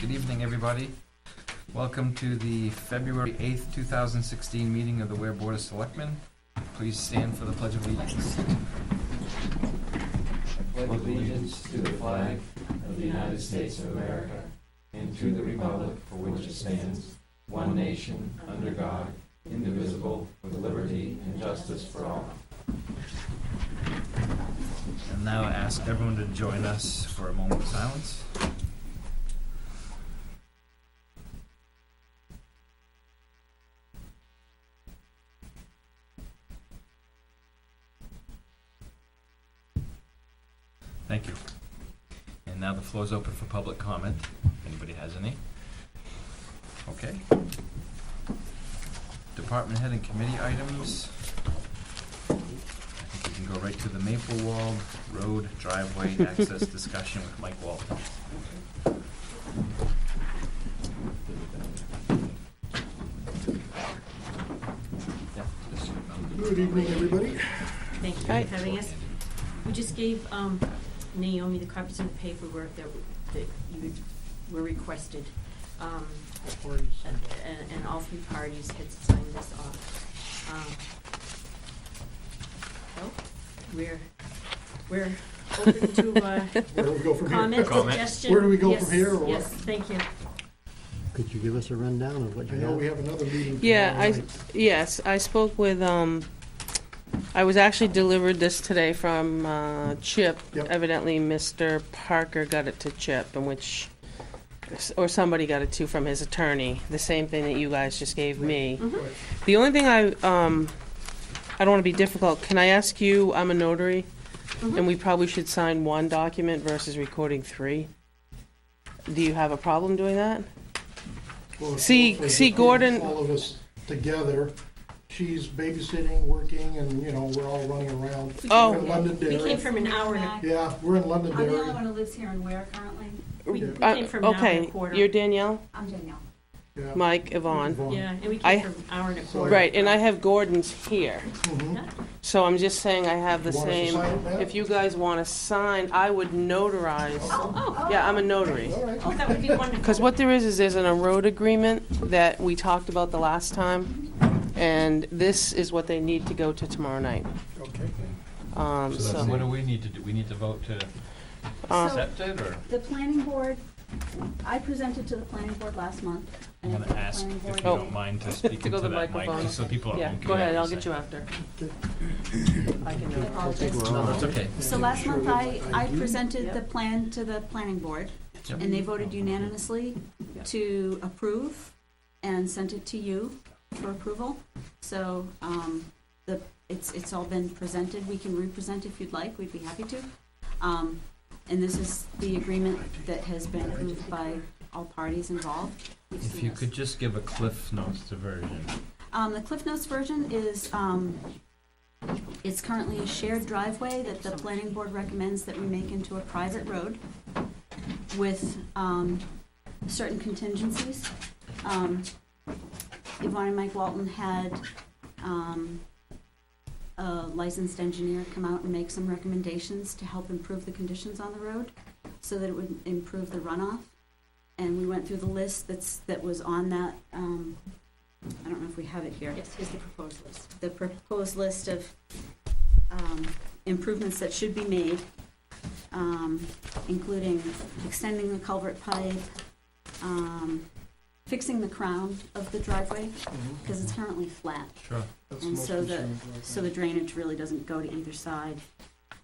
Good evening, everybody. Welcome to the February 8th, 2016 meeting of the Weare Board of Selectmen. Please stand for the Pledge of Allegiance. I pledge allegiance to the flag of the United States of America and to the republic for which it stands, one nation, under God, indivisible, with liberty and justice for all. And now ask everyone to join us for a moment of silence. Thank you. And now the floor is open for public comment. Anybody has any? Okay. Department head and committee items. I think we can go right to the Maplewald Road driveway access discussion with Mike Walton. Good evening, everybody. Thank you for having us. We just gave Naomi the copies of the paperwork that you were requested. And all three parties had signed this off. We're open to Where do we go from comment, here? suggestion. Where do we go Yes, from here? Or yes, thank you. Could you give us a rundown of what I you know have? we have another meeting. Yeah, tomorrow night. yes, I spoke with, I was actually delivered this today from Chip. Yep. Evidently, Mr. Parker got it to Chip, in which, or somebody got it to from his attorney, the same thing that you guys just gave me. Mhm. Right. The only thing I don't want to be difficult, can I ask you, I'm a notary, and we probably should sign one document versus recording three. Do you have a problem doing that? Well, See, hopefully Gordon- all of us together. She's babysitting, working, and, we're all running around. Oh. We're in We Londonderry. came from an hour and a, Yeah, we're in I'm the only Londonderry. one who lives here in Weare currently. we Yeah. came from an hour and a Okay, quarter. you're Danielle, I'm Danielle. Yeah. Mike, Yvonne. Yeah, and we I- came from an hour and a quarter. Right, and I have Gordon's here. Mhm. So I'm just saying I have the You want us to same, sign it, Matt? if you guys want to sign, I would notarize. Oh, Yeah, I'm a notary. All right. oh, that would be wonderful. Because what there is there's an road agreement that we talked about the last time, and this is what they need to go to tomorrow night. Okay. So what do we need to do? We need to vote to Uh, accept it, or? The planning board, I presented to the planning board last month. I'm and going the to ask planning if board- you don't mind to speak To go into the that mic, microphone. just so people at Yeah, home can go ahead, hear I'll what get you say. after. I I can I know. apologize. No, that's okay. So last month, I presented the plan to the planning board, Yep. and they voted unanimously Yep. to approve and sent it to you for approval. So, it's all been presented. We can re-present if you'd like. We'd be happy to. And this is the agreement that has been approved by all parties involved. You've If seen you this. could just give a Cliff Notes version. The Cliff Notes version is, it's currently a shared driveway that the planning board recommends that we make into a private road with, certain contingencies. Yvonne and Mike Walton had, a licensed engineer come out and make some recommendations to help improve the conditions on the road so that it would improve the runoff. And we went through the list that was on that, I don't know if we have it here. Yes, here's the proposed list. The proposed list of improvements that should be made, including extending the culvert pipe, fixing the crown of the driveway, because it's currently flat. Sure. That's the And most so concerning So the drainage really doesn't go to either side.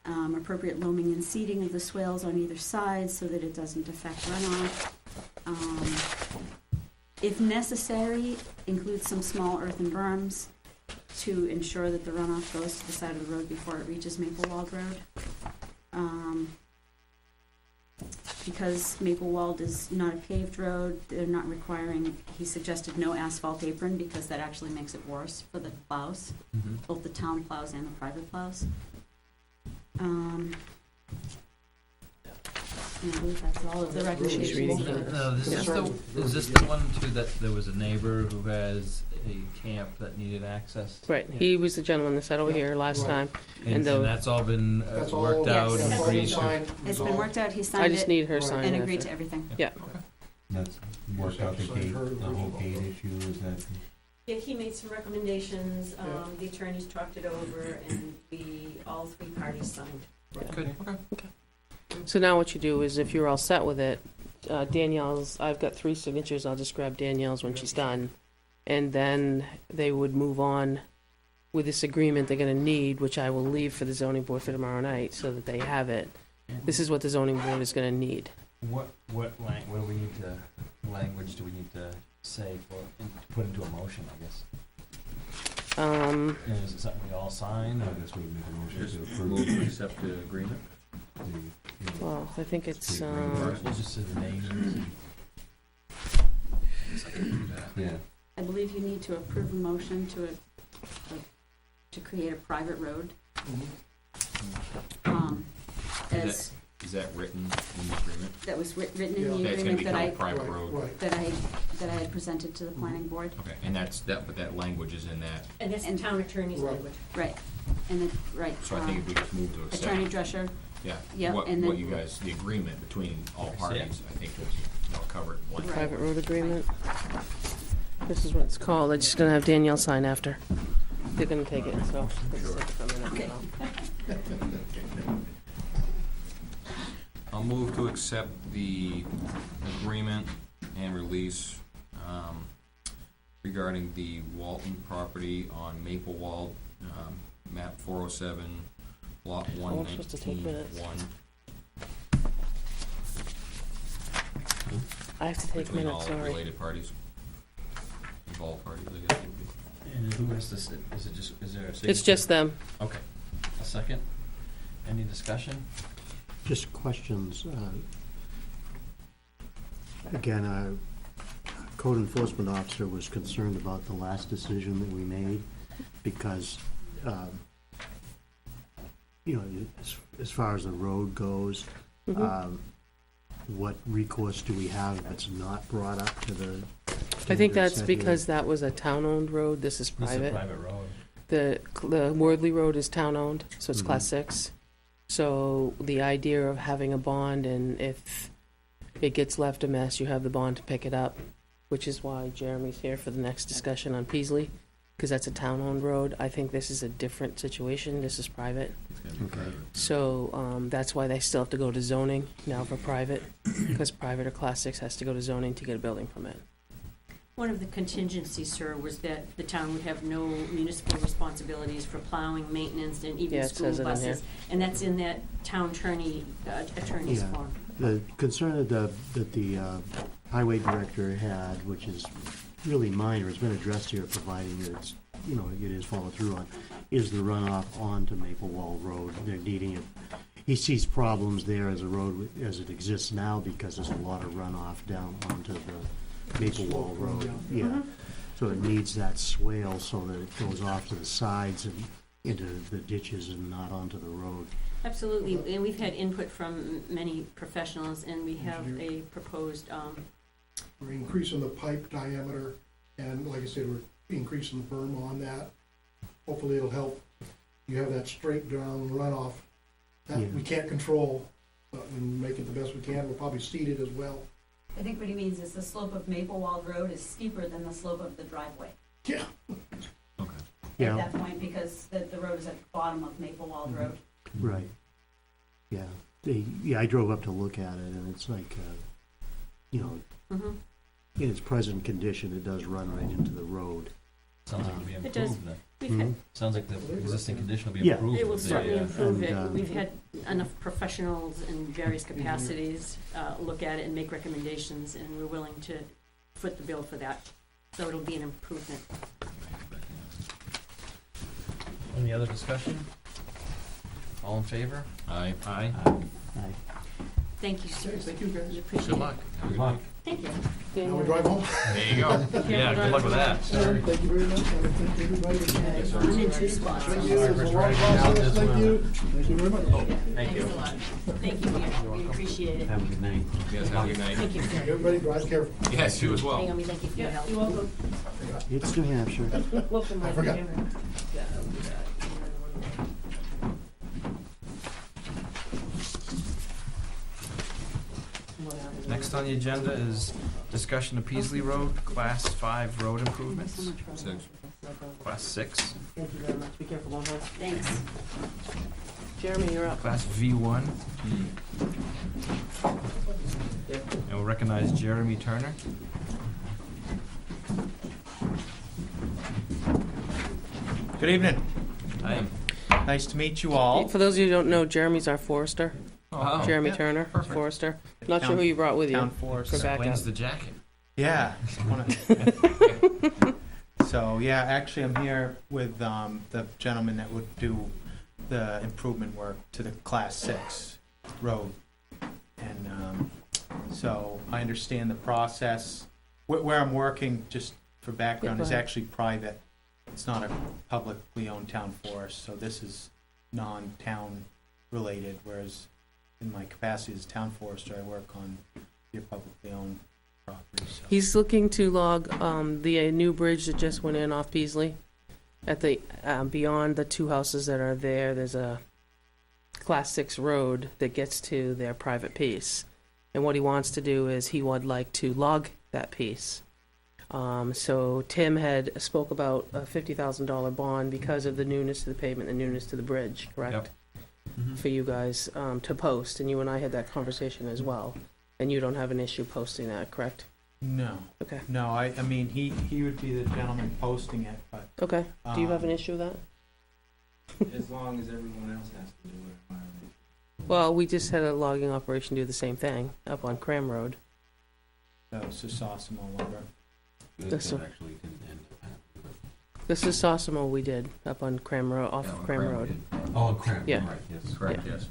Appropriate loaming and seeding of the swales on either side so that it doesn't affect runoff. If necessary, include some small earthen berms to ensure that the runoff goes to the side of the road before it reaches Maplewald Road. Because Maplewald is not a paved road, they're not requiring, he suggested no asphalt apron because that actually makes it worse for the plows, both the town plows and the private plows. And I believe that's all of the recommendations. reading No, Yeah. is this the one too that there was a neighbor who has a camp that needed access? Right, he was the gentleman that sat over here last Right. time. And, And the- that's all been That's all. worked out Yes. and That's agreed all to? signed, It's been worked out, he I signed just it need her Right. sign. and that's agreed it. to everything. Yeah. That's worked out the gate, the whole gate issue, is that? Yeah, he made some recommendations, Yeah. the attorneys talked it over, and all three parties signed. Good, okay. So now what you do is, if you're all set with it, Danielle's, I've got 3 signatures, I'll just grab Danielle's when she's done. And then they would move on with this agreement they're gonna need, which I will leave for the zoning board for tomorrow night, so that they have it. This is what the zoning board is gonna need. What do we need to, language do we need to say for, put into a motion, I guess? Is it something we all sign, or I guess we would make a motion just to move approve to accept the agreement? Well, I think it's, Or it just says the names? Guess I can do that. Yeah. I believe you need to approve a motion to create a private road. As, Is that written in the agreement? that was written in Yeah. the That's gonna agreement that become a I, private Right, road? right. that I had presented to the planning board. Okay, and but that language is in that, And that's the And- town attorney's Right. language. Right, and then, right. so I think if we just move to Attorney accept, Drescher, yeah, yeah, what and then- you guys, the agreement between all Okay, parties, I think will cover it. One. Right. private road agreement. This is what it's called, I'm just gonna have Danielle sign after. They're gonna take it, so. let's take it for a minute, Okay. so. I'll move to accept the agreement and release regarding the Walton property on Maple Wall, map 407, lot Oh, I'm supposed to take 119, minutes. 1, I have to take between all minutes, sorry. related parties. Involved parties, I guess. And who has this, is it just, is there a signature? It's just them. Okay, a second. Any discussion? Just questions. Again, our code enforcement officer was concerned about the last decision that we made because, you know, as far as the road goes, what recourse do we have if it's not brought up to the? I think standards that's set here? because that was a town-owned road, this is This is a private. private road. The Wordley Road is town-owned, so it's Mhm. class 6. So the idea of having a bond, and if it gets left a mess, you have the bond to pick it up, which is why Jeremy's here for the next discussion on Peasley, because that's a town-owned road. I think this is a different situation, this is private. It's gonna be Okay. private. So that's why they still have to go to zoning now for private, because private or class 6 has to go to zoning to get a building permit. One of the contingencies, sir, was that the town would have no municipal responsibilities for plowing, maintenance, and even Yeah, it school says it in here. buses. And that's in that town attorney's Yeah. form. The concern that the highway director had, which is really minor, it's been addressed here, providing that it's, you know, it is followed through on, is the runoff onto Maple Wall Road. They're needing it. He sees problems there as a road, as it exists now, because there's a lot of runoff down onto the Maple Wall Road. Yeah, so it needs that swale so that it goes off to the sides and into the ditches and not onto the road. Absolutely, and we've had input from many professionals, and we have a proposed, We're increasing the pipe diameter, and like I said, we're increasing the berm on that. Hopefully it'll help. You have that straight down runoff that we can't control, but we make it the best we can. We'll probably seed it as well. I think what he means is the slope of Maple Wall Road is steeper than the slope of the driveway Yeah. Okay. Yeah. at that point, because the road is at the bottom of Maple Wall Road. Right. Yeah. I drove up to look at it, and it's like, you know, mhm. in its present condition, it does run right into the road. Sounds like it'll be It does. improved then. We've had, Sounds like the existing condition will be Yeah. improved. it will with the, certainly improve it. and, We've had enough professionals in various capacities look at it and make recommendations, and we're willing to foot the bill for that. So it'll be an improvement. Any other discussion? All in favor? Aye. Aye. Aye. Thank you, sir. Thank you, guys. We appreciate Good it. luck. Have a Good good luck. night. Thank you. Now we drive home. There you go. Yeah, good luck with that. Thank you very much. And thank everybody. I'm in 2 spots. Thank you. It was a long process. Thank you. Thank you very much. Thank you. Thanks a lot. Thank you, we appreciate it. Have a good night. You guys have a good night. Thank you. Everybody drive careful. Yes, you as well. Naomi, thank you for your help. You're welcome. It's New Hampshire. I forgot. Next on the agenda is discussion of Peasley Road, Class 5 road improvements. Six. Class 6, Thank you very much. Be careful, don't hurt. Thanks. Jeremy, you're up. Class V1. And we'll recognize Jeremy Turner. Good evening. Hi. Nice to meet you all. For those of you who don't know, Jeremy's our forester. Oh, Jeremy yeah, Turner, perfect. forester. Not sure Town- who you brought with you. Town forest. For backup. Explains the jacket. Yeah. So, yeah, actually, I'm here with the gentleman that would do the improvement work to the Class 6 road. And so I understand the process. Where I'm working, just for background, Yeah, go is ahead. actually private. It's not a publicly owned town forest, so this is non-town related, whereas in my capacity as town forester, I work on your publicly owned property. So. He's looking to log the new bridge that just went in off Peasley. At the beyond the two houses that are there, there's a Class 6 road that gets to their private piece. And what he wants to do is he would like to log that piece. So Tim had spoke about a $50,000 bond because of the newness to the pavement, the newness to the bridge, correct? Yep. For you guys to post, and you and I had that conversation as well. And you don't have an issue posting that, correct? No. Okay. No, I mean, he would be the gentleman posting it, but. Okay. Do you have an issue with that? As long as everyone else has to do it. Well, we just had a logging operation do the same thing up on Cram Road. That was Sosimo lumber. This is Sosimo we did up on Cram Road, off of Cram Road. Oh, Cram, Yeah. right, yes, correct, Yeah. yes.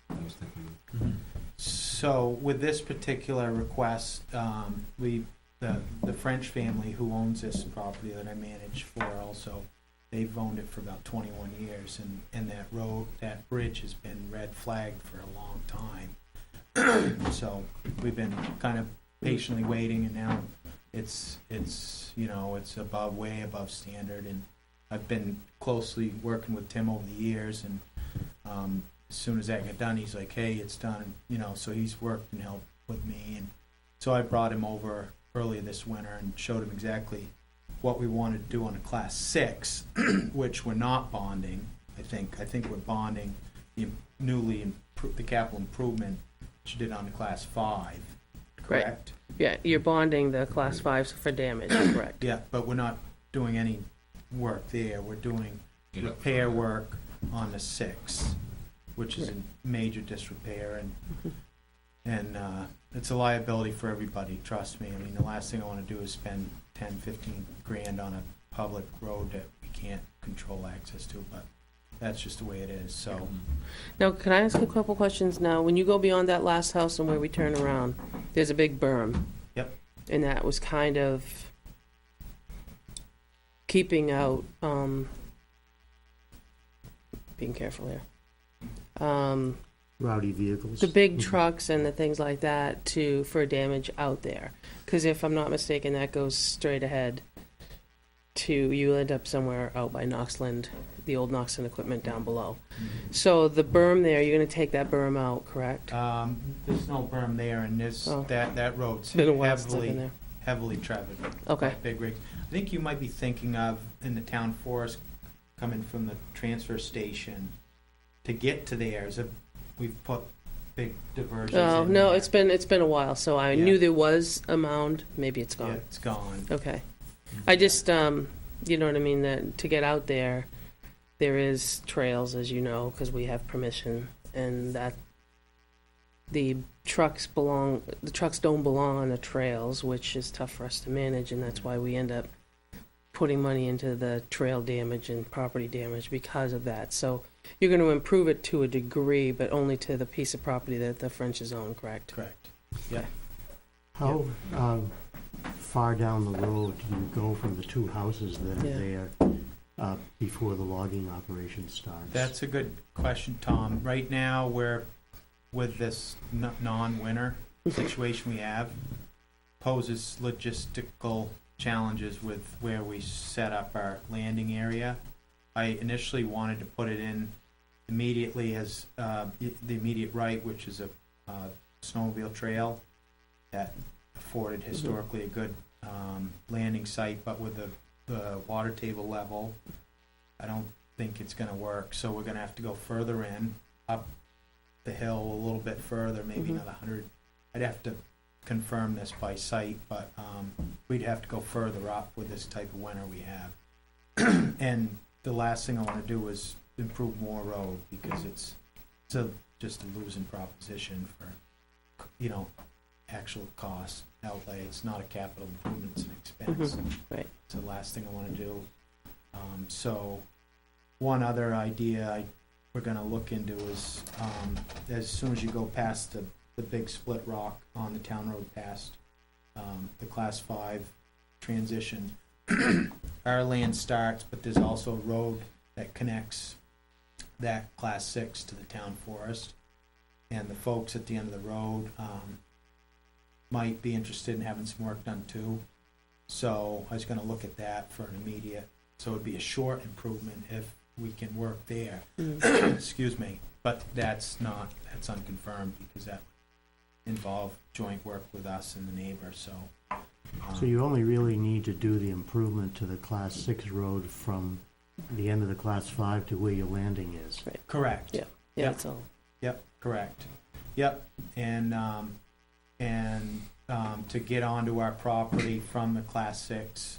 I was thinking. So with this particular request, the French family who owns this property that I manage for also, they've owned it for about 21 years, and that bridge has been red flagged for a long time. So we've been kind of patiently waiting, and now it's way above standard, and I've been closely working with Tim over the years, and as soon as that got done, he's like, hey, it's done, so he's worked and helped with me, and so I brought him over earlier this winter and showed him exactly what we wanted to do on a Class 6, which we're not bonding. I think we're bonding the capital improvement which you did on the Class 5, correct? Yeah, you're bonding the Class 5s for damage, correct? Yeah, but we're not doing any work there. We're doing repair work on the 6, which is in major disrepair, and it's a liability for everybody, trust me. I mean, the last thing I want to do is spend 10, 15 grand on a public road that we can't control access to, but that's just the way it is, so. Now, can I ask a couple questions now? When you go beyond that last house and where we turn around, there's a big berm. Yep. And that was kind of keeping out, being careful here. Rowdy vehicles. The big trucks and the things like that for damage out there. Because if I'm not mistaken, that goes straight ahead you end up somewhere out by Knoxland, the old Knoxland equipment down below. So the berm there, you're going to take that berm out, correct? There's no berm there, and that road's Been a while since I've been there. heavily traveled. Okay. Big rigs. I think you might be thinking of in the town forest coming from the transfer station to get to there. We've put big diversions. Oh, in no, there. it's been a while, so I Yeah. knew there was a mound. Maybe it's Yeah, gone. it's gone. Okay. I just, you know what I mean, that to get out there, there is trails, as you know, because we have permission, and that the trucks don't belong on the trails, which is tough for us to manage, and that's why we end up putting money into the trail damage and property damage because of that. So you're going to improve it to a degree, but only to the piece of property that the Frenches own, correct? Correct. Yeah. How far down the road do you go from the two houses that are Yeah. there before the logging operation starts? That's a good question, Tom. Right now, we're with this non-winter situation we have, poses logistical challenges with where we set up our landing area. I initially wanted to put it in immediately as the immediate right, which is a snowmobile trail, that afforded historically a good, landing site, but with the water table level, I don't think it's gonna work, so we're gonna have to go further in, up the hill a little bit further, maybe Mhm. another 100. I'd have to confirm this by site, but, we'd have to go further up with this type of winter we have. And the last thing I wanna do is improve Moore Road, because it's just a losing proposition for, actual cost outlay. It's not a capital improvement, it's an expense. Right. It's the last thing I wanna do. So, one other idea we're gonna look into is, as soon as you go past the big split rock on the town road past, the class 5 transition, our land starts, but there's also a road that connects that class 6 to the town forest. And the folks at the end of the road, might be interested in having some work done too. So I was gonna look at that for an immediate, so it'd be a short improvement if we can work there. Excuse me, but that's unconfirmed, because that would involve joint work with us and the neighbor, so. So you only really need to do the improvement to the Class 6 road from the end of the Class 5 to where your landing is. Correct. Yeah. Yeah, Yep. that's all. Yep, correct. Yep, and to get onto our property from the Class 6,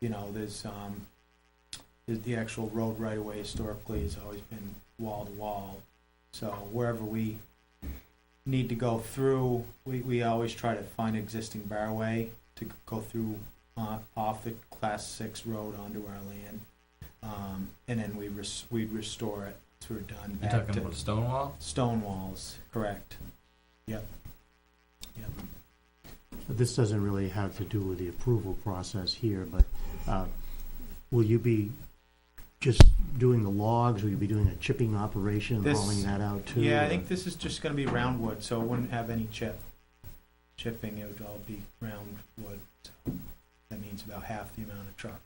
there's the actual road right away historically has always been wall to wall. So wherever we need to go through, we always try to find existing barway to go through off the Class 6 road onto our land. And then we'd restore it once we're done. You're talking about a stone wall? Stone walls, correct. Yep. But this doesn't really have to do with the approval process here, but will you be just doing the logs? Will you be doing a chipping operation, and This- hauling that out too? Yeah, I or- think this is just gonna be round wood, so it wouldn't have any chipping, it would all be round wood. So that means about half the amount of trucks.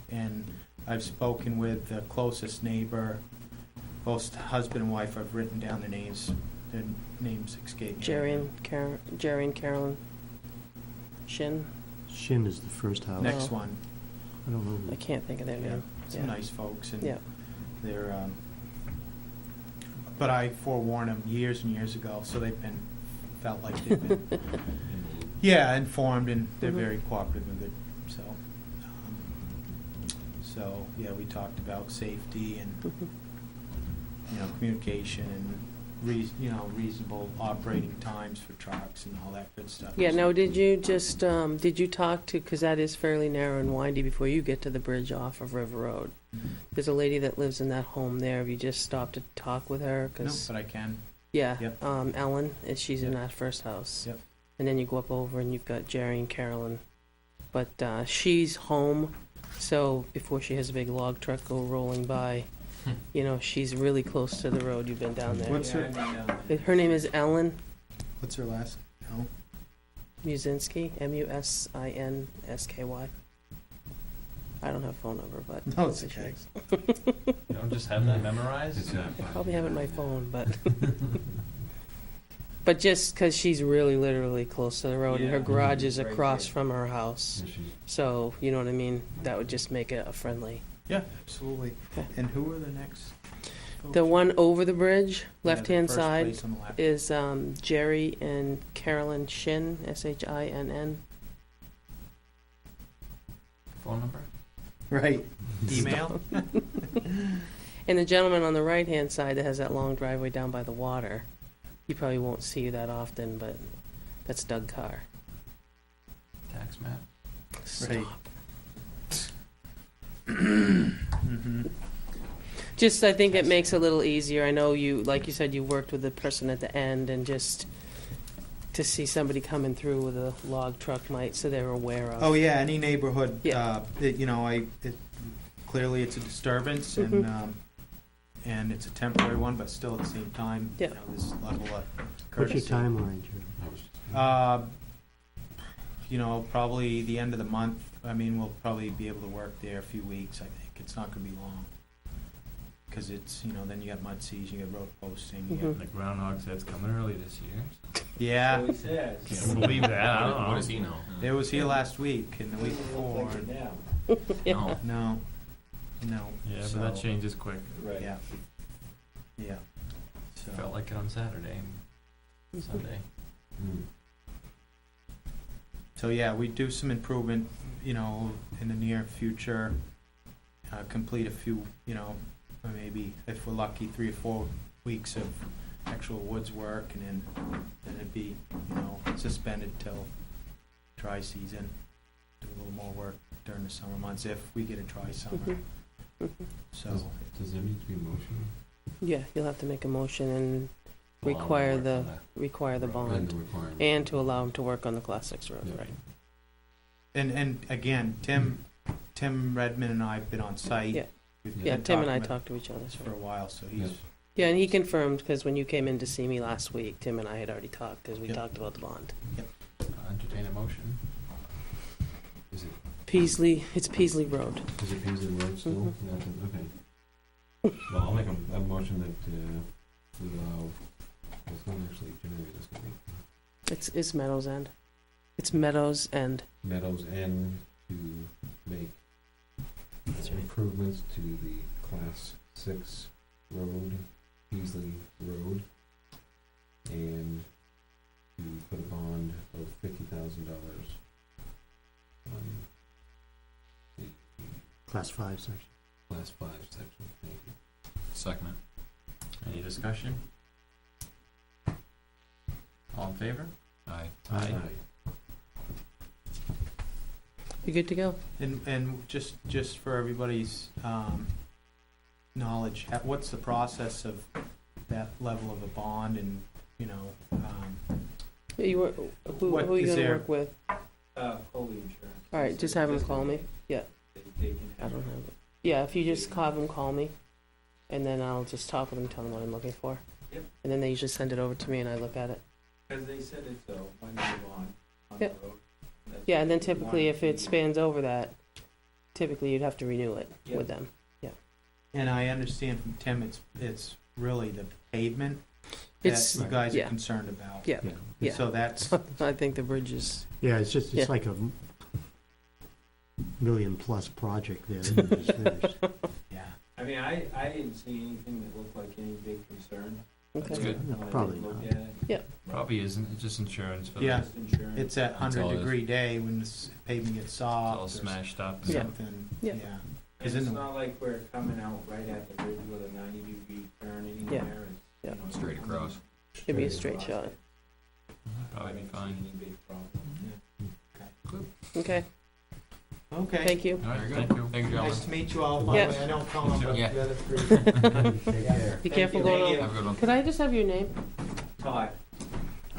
And I've spoken with the closest neighbor, both husband and wife. I've written down their names escape me. Jerry and Carolyn Shin. Shin is the first house. Next Oh. one, I don't know. I can't think of their yeah, name. some Yeah. nice folks, and Yeah. they're, but I forewarned them years and years ago, so felt like they've been, yeah, informed, and they're Mhm. very cooperative and good, so, yeah, we talked about safety and, communication and reasonable operating times for trucks and all that good stuff. Yeah, now, did you talk to, because that is fairly narrow and windy before you get to the bridge off of River Road. Mhm. There's a lady that lives in that home there. Have you just stopped to talk with her? No, 'Cause but I can, yeah, Yep. Ellen, she's in Yep. that first house. Yep. And then you go up over and you've got Jerry and Carolyn. But she's home, so before she has a big log truck go rolling by, she's really close to the road. You've been down there. What's her, Her name is Ellen what's her last, no? Musinski, Musinsky. I don't have a phone number, but No, it's that's what okay. she is. You don't just have that memorized? I probably have it on my phone, but but just because she's really literally close to the road, and her Yeah. garage is Right across there. from her house, so you know what I mean. That would just make it a friendly. Yeah, absolutely. Okay. And who are the next folks? The one over the bridge, Yeah, the left-hand first side, place on the left. is Jerry and Carolyn Shin, Shinn. Phone number? Right, email? And the gentleman on the right-hand side that has that long driveway down by the water, you probably won't see that often, but that's Doug Carr. Tax map? Right. Mhm. Just, I think it makes it a little easier. I know you, like you said, you worked with the person at the end, and just to see somebody coming through with a log truck might, so they're aware of. Oh, yeah, any neighborhood, Yeah. clearly it's a disturbance, and it's a temporary one, but still at the same time, Yeah. this level of What's your courtesy. timeline, Jerry? Probably the end of the month. I mean, we'll probably be able to work there a few weeks, I think. It's not gonna be long. Cause it's, then you got mud seas, you got road posting, you got Mhm. The groundhog said it's coming early this year. Yeah, So he says. Can't believe that, I don't know. What does he know? it was here last week and the week before. No. No, no. Yeah, but so, that changes quick. Right. Yeah. Yeah. So, Felt like it on Saturday and Sunday. so yeah, we do some improvement, in the near future. Complete a few, or maybe if we're lucky, 3 or 4 weeks of actual woods work, and then it'd be, suspended till dry season. Do a little more work during the summer months if we get a dry summer. So, Does there need to be a motion? Yeah, you'll have to make a motion and require the bond, requirement. and to allow him to work on the Class 6 road, Yeah. right? and again, Tim Redmond and I have been on site. Yeah. We've Yeah, been Tim and I talking talked to each other, for a so. while, so he's, Yeah, and he confirmed, because when you came in to see me last week, Tim and I had already talked, because we Yep. talked about the bond. Entertain a motion. Is it, It's Peasley Road. is it Paisley Road still? Mhm. Okay. Well, I'll make a motion that, we allow, it's not actually generated, it's gonna be It's Meadows End. It's Meadows End. Meadows End to make improvements to the Class 6 road, Paisley Road, and to put a bond of $50,000 on the Class 5 section. Class 5 section. Thank you. Second it. Any discussion? All in favor? Aye. Aye. You good to go? and just for everybody's, knowledge, what's the process of that level of a bond, and, You were, who What are you is gonna there? work with? Holy insurance. All right, just have him call me. They can I don't have it. Yeah, if you just have him call me, and then I'll just talk with him, tell him what I'm looking for. Yep. And then they usually send it over to me and I look at it. Because they said it's a 1-year bond on the Yep. road. That's Yeah, and then what they typically wanted if to it do. spans over that, typically you'd have to renew it Yep. with them. and I understand from Tim, it's really the pavement that It's, you guys are yeah. concerned about. Yeah. Yeah. So that's, I think the bridge is, Yeah, it's just, Yeah. it's like a million-plus project there that we just finished. yeah. I mean, I didn't see anything that looked like any big concern. okay. That's good. No, When I probably did look not. at it. Probably isn't, it's just insurance for Yeah. the, Just insurance. It's that That's all it is. 100-degree day when the pavement gets it's soft. all or smashed up. Yeah. something, Yeah. yeah. And Isn't it's it- not like we're coming out right at the bridge with a 90-degree turn anywhere. Yeah. It's, Yeah. you know, Straight across. Should be a straight across shot. it. Probably be I don't fine. see any big problem. Okay, Okay. thank you. All right, Very good. good. Thank you, Nice gentlemen. to meet you all, by the Yeah. way. I know Colin, but Yeah. the other three. Take care. Be careful you. going Thank on. Have a good one. Could I just have your name? Todd.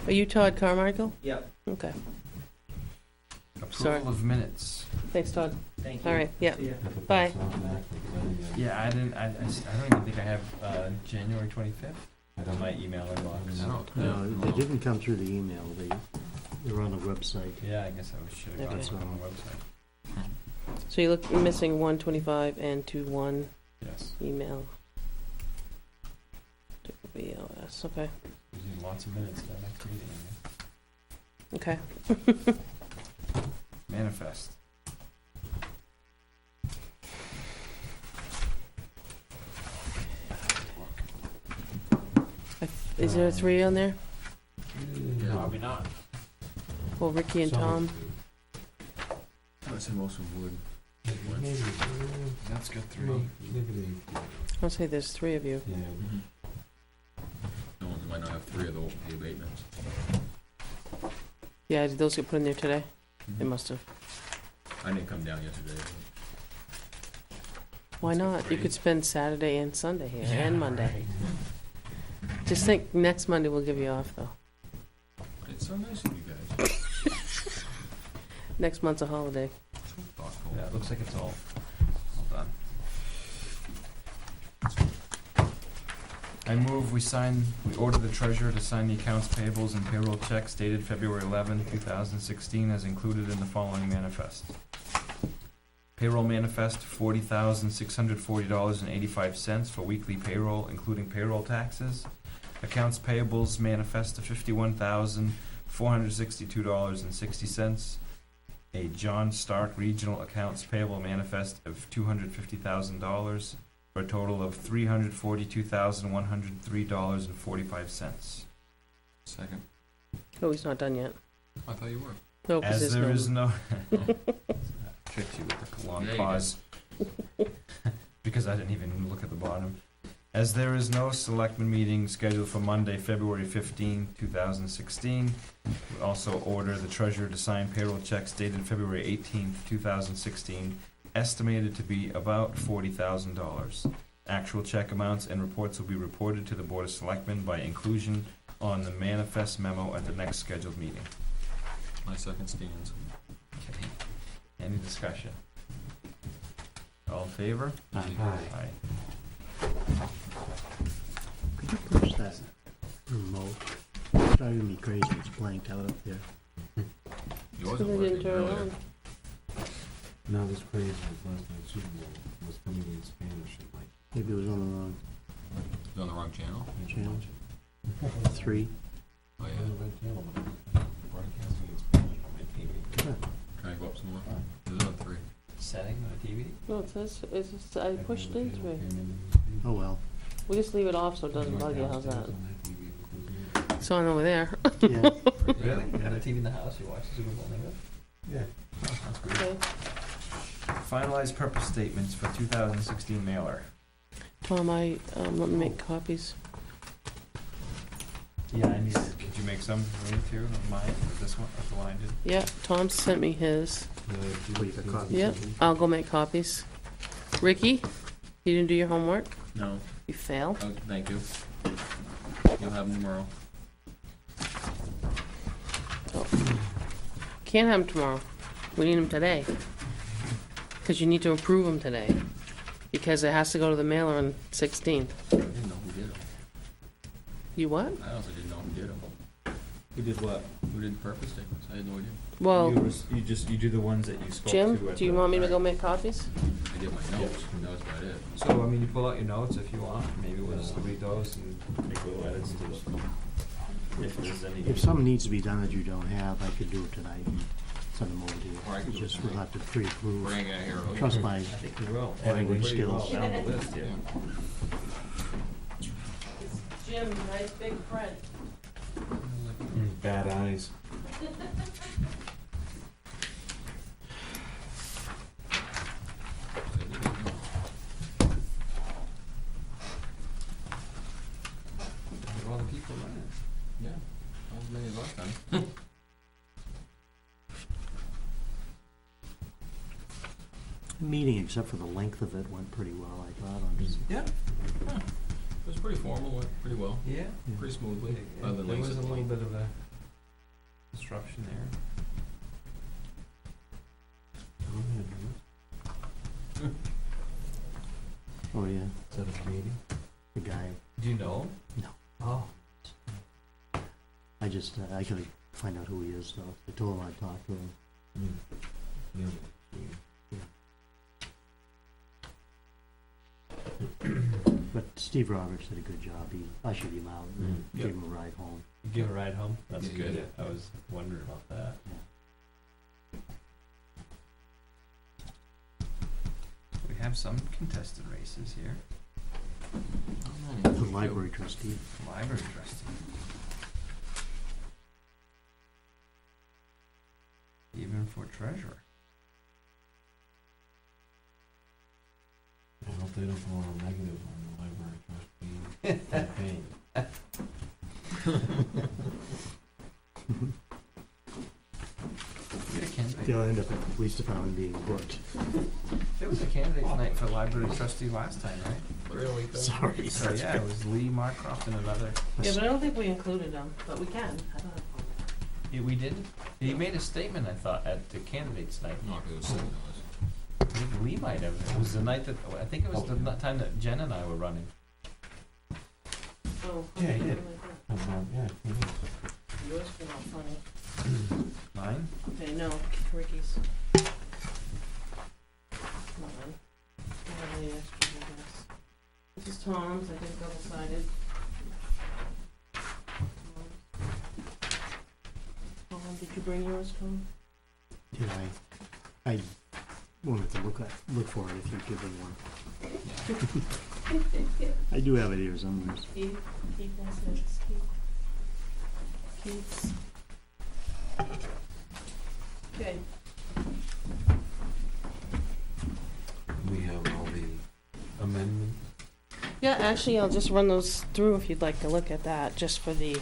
Are you Todd Carmichael? Yep. Okay, Sorry. Approval of minutes. thanks Todd. Thank you. All right, yeah. See ya. Bye. Yeah, I don't even think I have, January 25th on my email inbox. I don't- No, they didn't come through the email, they're on the website. Yeah, I guess I should have gone Okay. to on the website. So you're missing 125 and 21 Yes. email. BLS, okay, There's even lots of minutes that I'm creating. okay. Manifest. Is there a 3 on there? Probably not. Well, Ricky and Tom. That's in most of wood. That's good, 3. I'll say there's 3 of you. Yeah. No, they might not have 3 of the abatements. Yeah, did those get put in there today? They Mhm. must have. I didn't come down yesterday. Why not? You could spend Saturday and Sunday here, and Monday. Just think, next Monday we'll give you off, though. It's so nice of you guys. Next month's a holiday. So thoughtful. Yeah, it looks like it's all done. I move we order the treasurer to sign the accounts payables and payroll checks dated February 11, 2016, as included in the following manifest. Payroll manifest, $40,640.85 for weekly payroll, including payroll taxes. Accounts payables manifest of $51,462.60. A John Stark Regional Accounts Payable Manifest of $250,000 for a total of $342,103.45. Second. Oh, he's not done yet. I thought you were. No, 'cause As there's there no- is no tricked you with a long There you pause because I didn't even look at the bottom. As there is no selectmen meeting scheduled for Monday, February 15, 2016, we also order the treasurer to sign payroll checks dated February 18th, 2016, estimated to be about $40,000. Actual check amounts and reports will be reported to the Board of Selectmen by inclusion on the manifest memo at the next scheduled meeting. My second stands. Okay. Any discussion? All in favor? Aye. Could you push that remote? It's driving me crazy, it's blanked out up there. It So wasn't they working didn't turn it earlier. on. Now this crazy was last night's Super Bowl was coming in Spanish and like. Maybe it was on the wrong You on the wrong channel? channel. 3. Oh, On yeah. the red channel, but broadcasting in Spanish on my TV. Try and go up some more. It was on 3. Setting on the TV? No, it says, it's just, I pushed it into it. Oh, well. We just leave it off so it doesn't bug you, how's that? On that TV, It's on over there. Yeah. Really? You have a TV in the house, you watch the Super Bowl, nigga? Yeah. That's good. Okay. Finalized purpose statements for 2016 mailer. Tom, let me make copies. Yeah, I need. Could you make some for me too, of mine, or this one, or the one I did? Yeah, Tom sent me his. Oh, you got copies? Yep, I'll go make copies. Ricky, you didn't do your homework? No. You fail. Oh, thank you. You'll have them tomorrow. Can't have them tomorrow. We need them today. Because you need to approve them today. Because it has to go to the mailer on 16th. I didn't know who did them. You what? I also didn't know who did them. Who did what? Who did the purpose statements? I had no idea. Well, You do the ones that you spoke to Jim, at do you the- want me to go make copies? I did my notes, and that was about it. So, I mean, you pull out your notes if you want, maybe we'll just read those and make little edits to it. If there's any. If something needs to be done that you don't have, I could do it tonight and send them over to you. Or I could It's do it just, we'll tonight. have to pre-approve. We're gonna get here early. Trust my I think we will. editing Pretty well skills. down the list here. Jim, nice big print. Bad eyes. All the people running. Yeah. Not as many as last time. Meeting, except for the length of it, went pretty well, I thought. On just, Yeah. It was pretty formal, went pretty well, Yeah. pretty smoothly. There Other than was Lisa a little Lee. bit of a disruption there. oh yeah, Is that a meeting? the guy. Do you know? No. Oh. I just, I gotta find out who he is, though. I told him I'd talk to him. Yeah. But Steve Roberts did a good job. He ushered him out and Mm. gave him a ride home. You give a ride home? That's Yeah, good. yeah. I was wondering about that. We have some contested races here. The library trustee. Library trustee. Even for treasurer. I hope they don't go on negative on the library trustee campaign. We had a candidate. They'll end up at the police department being booked. There was a candidate night for library trustee last time, right? Really? Sorry. So yeah, it was Lee Marcroft and another. Yeah, but I don't think we included them, but we can. Yeah, we did. He made a statement, I thought, at the candidates night. Not because it was sitting I think Lee might have. It was the night that I think it was the time that Jen and I were running. Oh. Yeah, he did. Yeah, he is. Yours came out funny. Mine? Okay, no, Ricky's. Come on. I have any extras, I guess. This is Tom's, I did double-sided. did you bring yours, Tom? Did I won't have to look for it if you give me one. I do have it here somewhere. Keith wants this, Keith's. Okay. We have all the amendments. Yeah, actually, I'll just run those through if you'd like to look at that, just for the,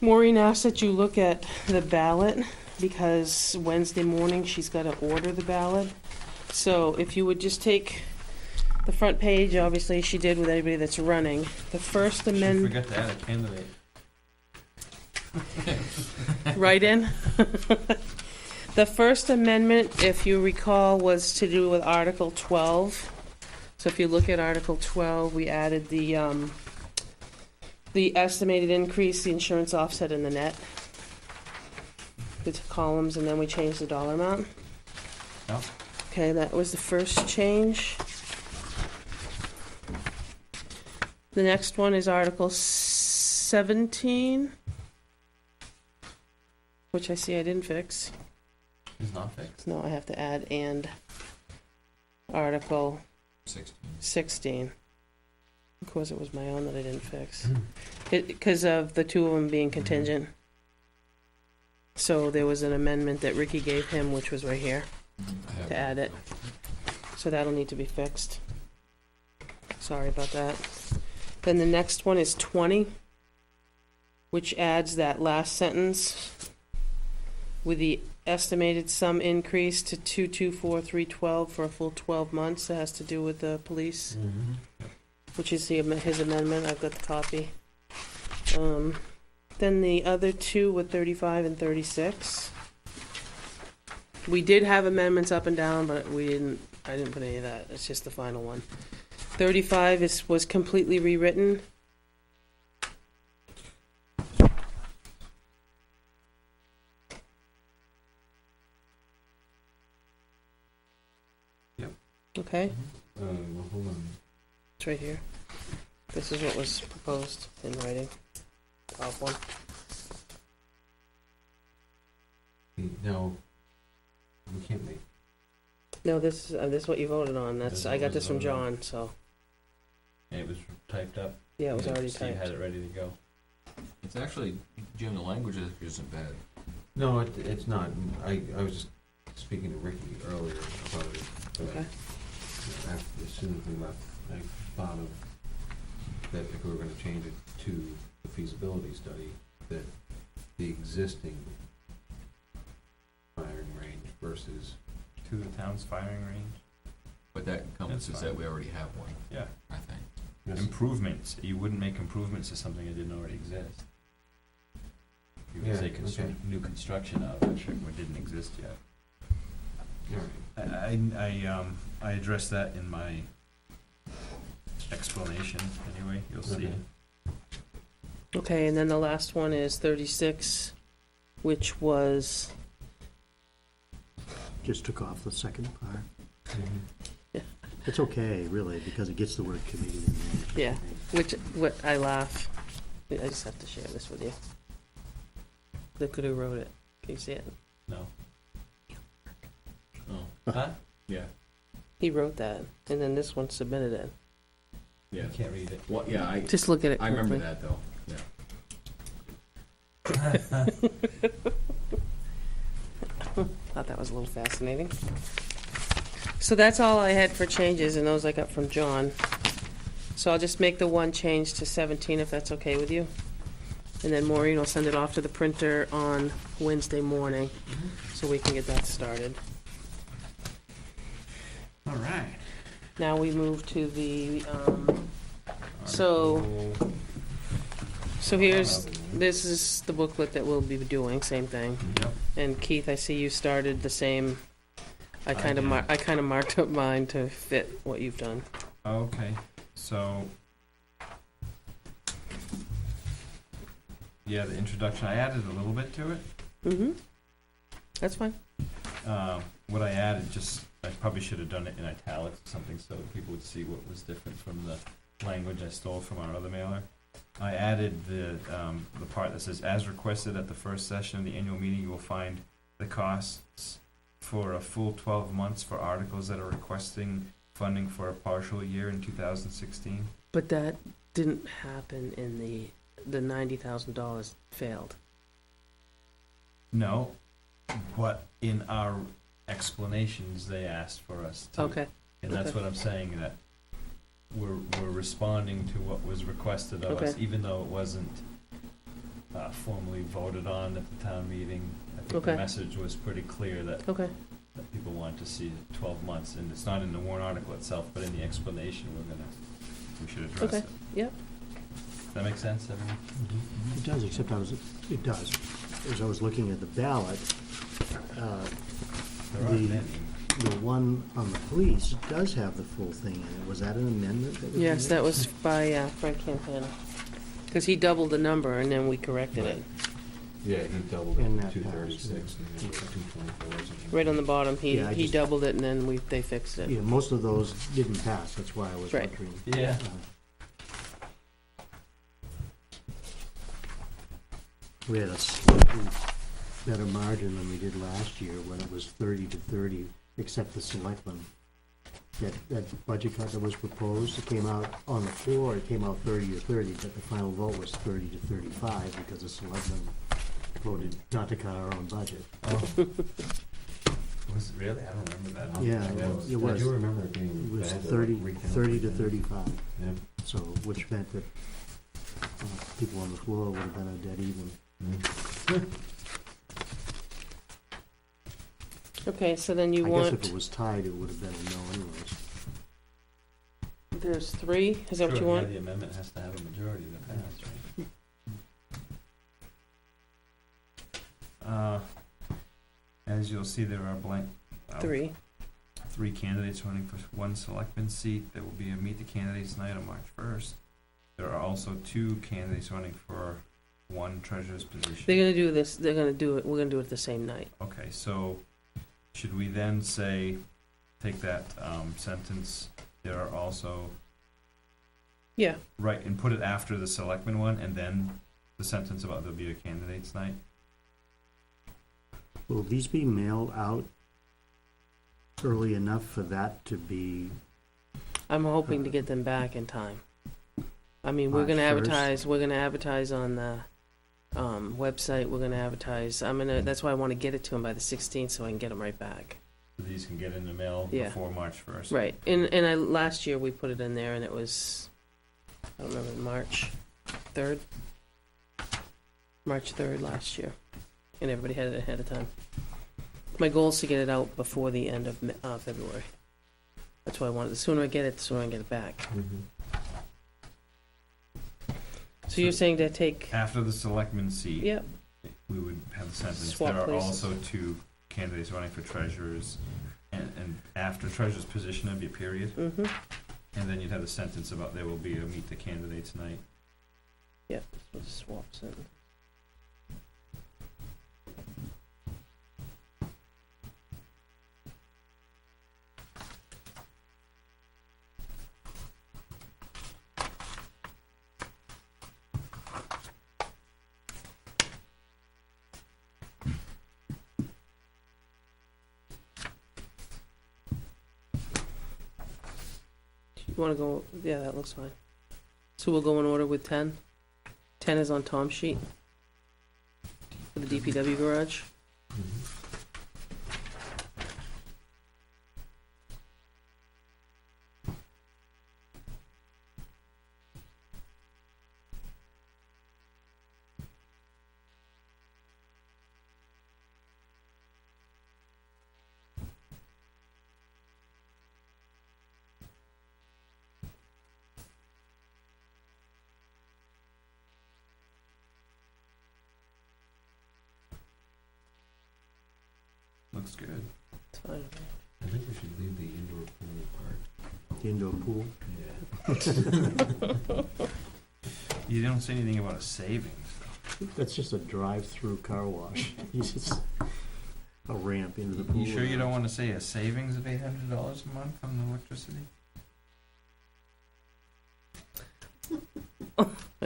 Maureen asked that you look at the ballot, because Wednesday morning, she's gotta order the ballot. So if you would just take the front page, obviously she did with anybody that's running, the first Should amendment, forget to add a candidate. right in. The First Amendment, if you recall, was to do with Article 12. So if you look at Article 12, we added the estimated increase, the insurance offset, and the net. The columns, and then we changed the dollar amount. Yeah. Okay, that was the first change. The next one is Article 17, which I see I didn't fix. It's not fixed. No, I have to add and Article 16. Of course, it was my own that I didn't fix. Because of the two of them being contingent. So there was an amendment that Ricky gave him, which was right here, to add it. So that'll need to be fixed. Sorry about that. Then the next one is 20, which adds that last sentence with the estimated sum increase to 224,312 for a full 12 months. That has to do with the police, which is his amendment. I've got the copy. Then the other two were 35 and 36. We did have amendments up and down, but I didn't put any of that. It's just the final one. 35 was completely rewritten. Yep. Okay, Well, hold on. it's right here. This is what was proposed in writing. Top one. No, we can't make. No, this is what you voted on. I got this from John, so, And it was typed up. yeah, it was already So you had typed. it ready to go. It's actually, Jim, the language isn't bad. No, it's not. I was just speaking to Ricky earlier about it. But Okay. as soon as we left, I thought of that if we were gonna change it to the feasibility study, that the existing firing range versus, To the town's firing range. But that encompasses That's that fine. we already have one, Yeah. I think. Improvements. You wouldn't make improvements to something that didn't already exist. You would Yeah, say okay. new construction of which didn't exist yet. Alright. I addressed that in my explanation, anyway, you'll see. Okay. Okay, and then the last one is 36, which was, Just took off the second part. Mhm. It's okay, really, because it gets the word committee in there. what I laugh. I just have to share this with you. Look at who wrote it. Can you see it? No. Oh, Huh? yeah, He wrote that, and then this one submitted it. yeah. You can't read it. Well, yeah, Just look at it I remember quickly. that though, yeah. Thought that was a little fascinating. So that's all I had for changes, and those I got from John. So I'll just make the one change to 17, if that's okay with you. And then Maureen will send it off to the printer on Wednesday morning, so we can get that started. All right. Now we move to the, so here's, this is the booklet that we'll be doing, same thing. Yep. And Keith, I see you started the same, I kind of did. marked up mine to fit what you've done. Okay, so. Yeah, the introduction, I added a little bit to it. Mm-hmm. That's fine. What I added, I probably should have done it in italics or something so that people would see what was different from the language I stole from our other mailer. I added the part that says, as requested at the first session of the annual meeting, you will find the costs for a full 12 months for articles that are requesting funding for a partial year in 2016. But that didn't happen in the $90,000 failed. No, but in our explanations, they asked for us to. Okay, And that's okay. what I'm saying, that we're responding to what was requested of us, Okay. even though it wasn't formally voted on at the town meeting. I think the Okay. message was pretty clear that Okay, people wanted to see 12 months, and it's not in the warrant article itself, but in the explanation, we should address Okay. it. Yep. Does that make sense, everyone? It does, except it does. As I was looking at the ballot, There aren't The- many. the one on the police does have the full thing in it. Was that an amendment that was yes, made? that was by Frank Campana. Because he doubled the number and then we corrected it. Yeah, he doubled it And to that two passed, thirty-six, and yeah. it was 224 or something. Right on the bottom, Yeah, I he just- doubled it and then they fixed it. Yeah, most of those didn't pass, that's why I was Right. wondering. Yeah. We had a slightly better margin than we did last year when it was 30-30, except the selectmen. That budget cut that was proposed, it came out on the floor, it came out 30-30, but the final vote was 30-35 because the selectmen voted not to cut our own budget. Oh. Was it really? I don't remember that. Yeah, I it was. do remember it being It was bad, 30 to 35, Yeah. so, which meant that people on the floor would have been a dead even. Okay, so then you I guess if want, it was tied, it would have been a no anyways. there's 3, is that what you Sure, yeah, want? the amendment has to have a majority to pass, right? As you'll see, there are blank. 3. 3 candidates running for 1 selectman seat. There will be a meet the candidates night on March 1st. There are also 2 candidates running for 1 treasurer's position. They're gonna do this, they're gonna do it, we're gonna do it the same night. Okay, so should we then say, take that sentence, there are also, Yeah, right, and put it after the selectman one, and then the sentence about there'll be a candidates night? Will these be mailed out early enough for that to be, I'm hoping to get them back in time. I mean, we're March gonna 1st? advertise on the website, we're gonna advertise, that's why I wanna get it to them by the 16th, so I can get them right back. So these can get in the mail Yeah. before March 1st? Right, last year we put it in there and it was, I don't remember, March 3rd? March 3rd last year, and everybody had it ahead of time. My goal is to get it out before the end of February. That's why I wanted, the sooner I get it, the sooner I can get it back. So you're saying to take, After the selectman seat, yep, we would have the sentence, Swap there are places. also 2 candidates running for treasurers, and after treasurer's position, there'd be a period, mm-hmm, and then you'd have the sentence about there will be a meet the candidates night. yep, so just swaps in. You wanna go, yeah, that looks fine. So we'll go in order with 10. 10 is on Tom's sheet for the DPW garage. Looks good. It's fine. I think we should leave the indoor pool part. the indoor pool? Yeah. You don't say anything about a savings. That's just a drive-through car wash. It's just a ramp into the pool. You sure you don't want to say a savings of $800 a month on the electricity? I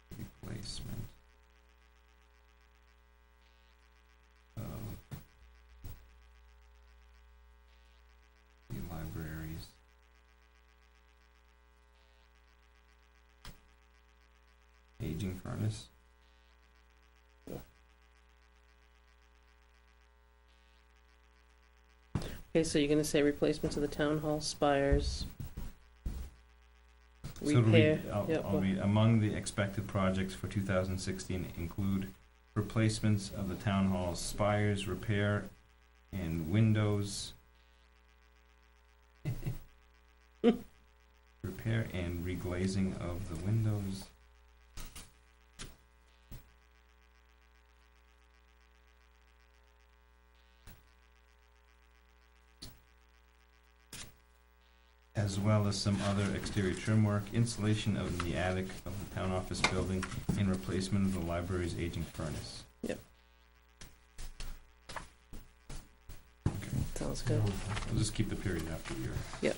aging furnace. Okay, so you're gonna say replacements of the town hall spires, So to repair, read, I'll yep, read, among the expected projects for 2016 include replacements of the town hall spires, repair and windows. Repair and reglazing of the windows. As well as some other exterior trim work, installation of the attic of the town office building, and replacement of the library's aging furnace. sounds good. We'll just keep the period after year.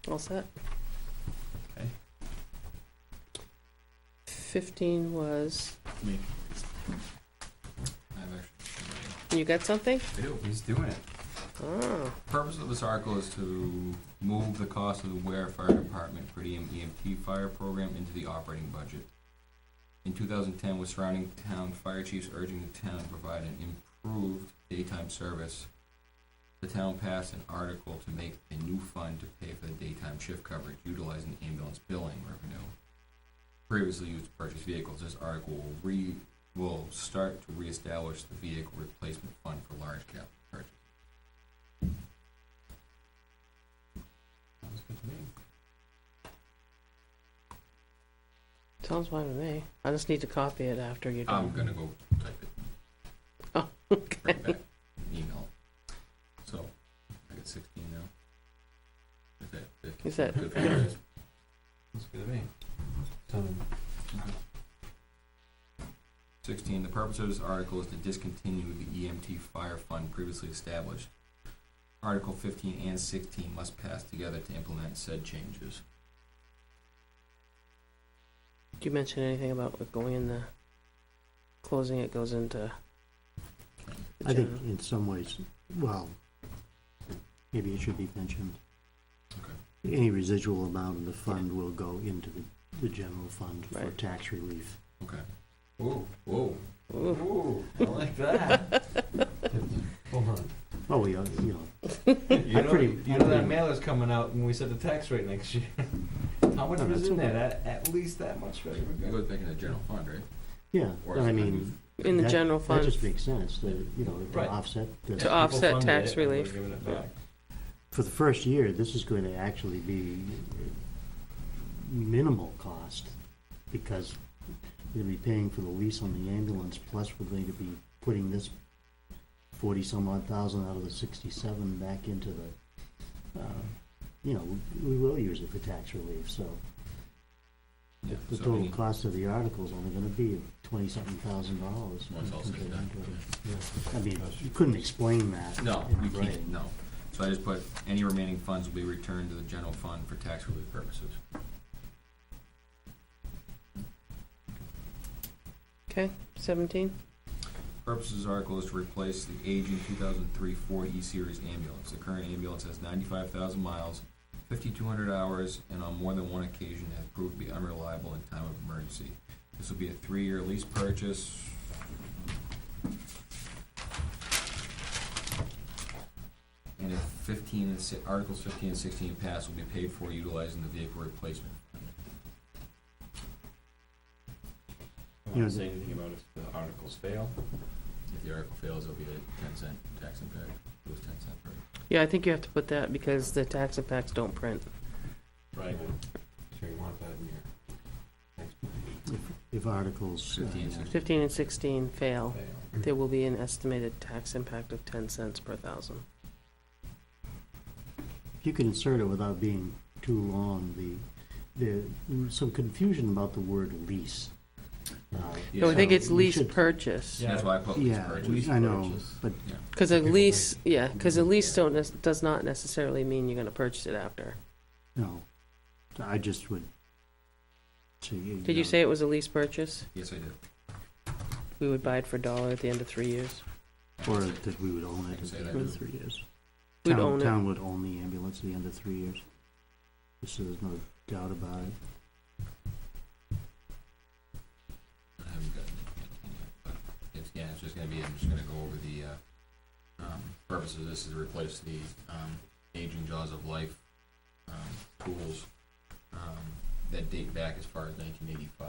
All set? Okay. 15 was, Me. I've actually, you got something? I do. He's doing it. Oh, Purpose of this article is to move the cost of the Weare Fire Department per diem EMT fire program into the operating budget. In 2010, with surrounding town fire chiefs urging the town to provide an improved daytime service, the town passed an article to make a new fund to pay for the daytime shift coverage utilizing ambulance billing revenue previously used to purchase vehicles. This article will start to reestablish the vehicle replacement fund for large capital purchases. Sounds good to me. sounds fine with me. I just need to copy it after you're I'm done. gonna go type it. Oh, Bring okay. it back, email. So, I got 16 now. Is that 50? Is that Good for you guys? Sounds good to me. So, 16, the purpose of this article is to discontinue the EMT fire fund previously established. Article 15 and 16 must pass together to implement said changes. Did you mention anything about it going in the, closing it goes into the I think general? in some ways, well, maybe it should be mentioned. Okay. Any residual amount of the fund will go into the general fund for Right. tax relief. Okay. Whoa, whoa, Ooh. ooh, I like that. hold on. Oh, we, you know, You know, pretty- you know that mailer's coming out when we set the tax rate next year. How much No, was that's in okay. there? At least that much, right? It goes back in the general fund, right? yeah, Or but is I it mean. In the that- general That fund. just makes sense, that, you know, to Right. offset the. To offset People funded tax it, and we're relief. giving it back. For the first year, this is going to actually be minimal cost, because we're going to be paying for the lease on the ambulance, plus we're going to be putting this 40-some-odd thousand out of the 67 back into the, you know, we will use it for tax relief, so Yeah. the So total any- cost of the article is only going to be $20-something thousand. Once all said and done. I mean, you couldn't explain that. No, in we writing. can't, no. So I just put, any remaining funds will be returned to the general fund for tax relief purposes. Okay, 17? Purpose of this article is to replace the aging 2003 Ford E-Series ambulance. The current ambulance has 95,000 miles, 5,200 hours, and on more than one occasion has proved to be unreliable in time of emergency. This will be a 3-year lease purchase. And if Articles 15 and 16 pass, will be paid for utilizing the vehicle replacement fund. I You know, won't say anything about if the articles fail. If the article fails, there'll be a 10-cent tax impact. It was 10 cent per. Yeah, I think you have to put that because the tax impacts don't print. Right. So you want that in your next meeting. If articles. 15 and 16. 15 and 16 fail, Fail. there will be an estimated tax impact of 10 cents per thousand. If you can insert it without being too long, there's some confusion about the word lease. So I think it's we lease should- purchase. Yeah. That's why I put lease Yeah, purchase. I know, purchase. but Because a People lease, think- yeah, because a lease does not necessarily mean you're gonna purchase it after. no, I just would say. Did you say it was a lease purchase? Yes, I did. We would buy it for $1 at the end of 3 years. Or that we would own I it can at say the that end of too. 3 years. We'd own it. Town would own the ambulance at the end of 3 years. so there's no doubt about it. I haven't gotten it yet, but it's just gonna be, I'm just gonna go over the, purpose of this is to replace the, aging jaws of life, tools, that date back as far as 1985.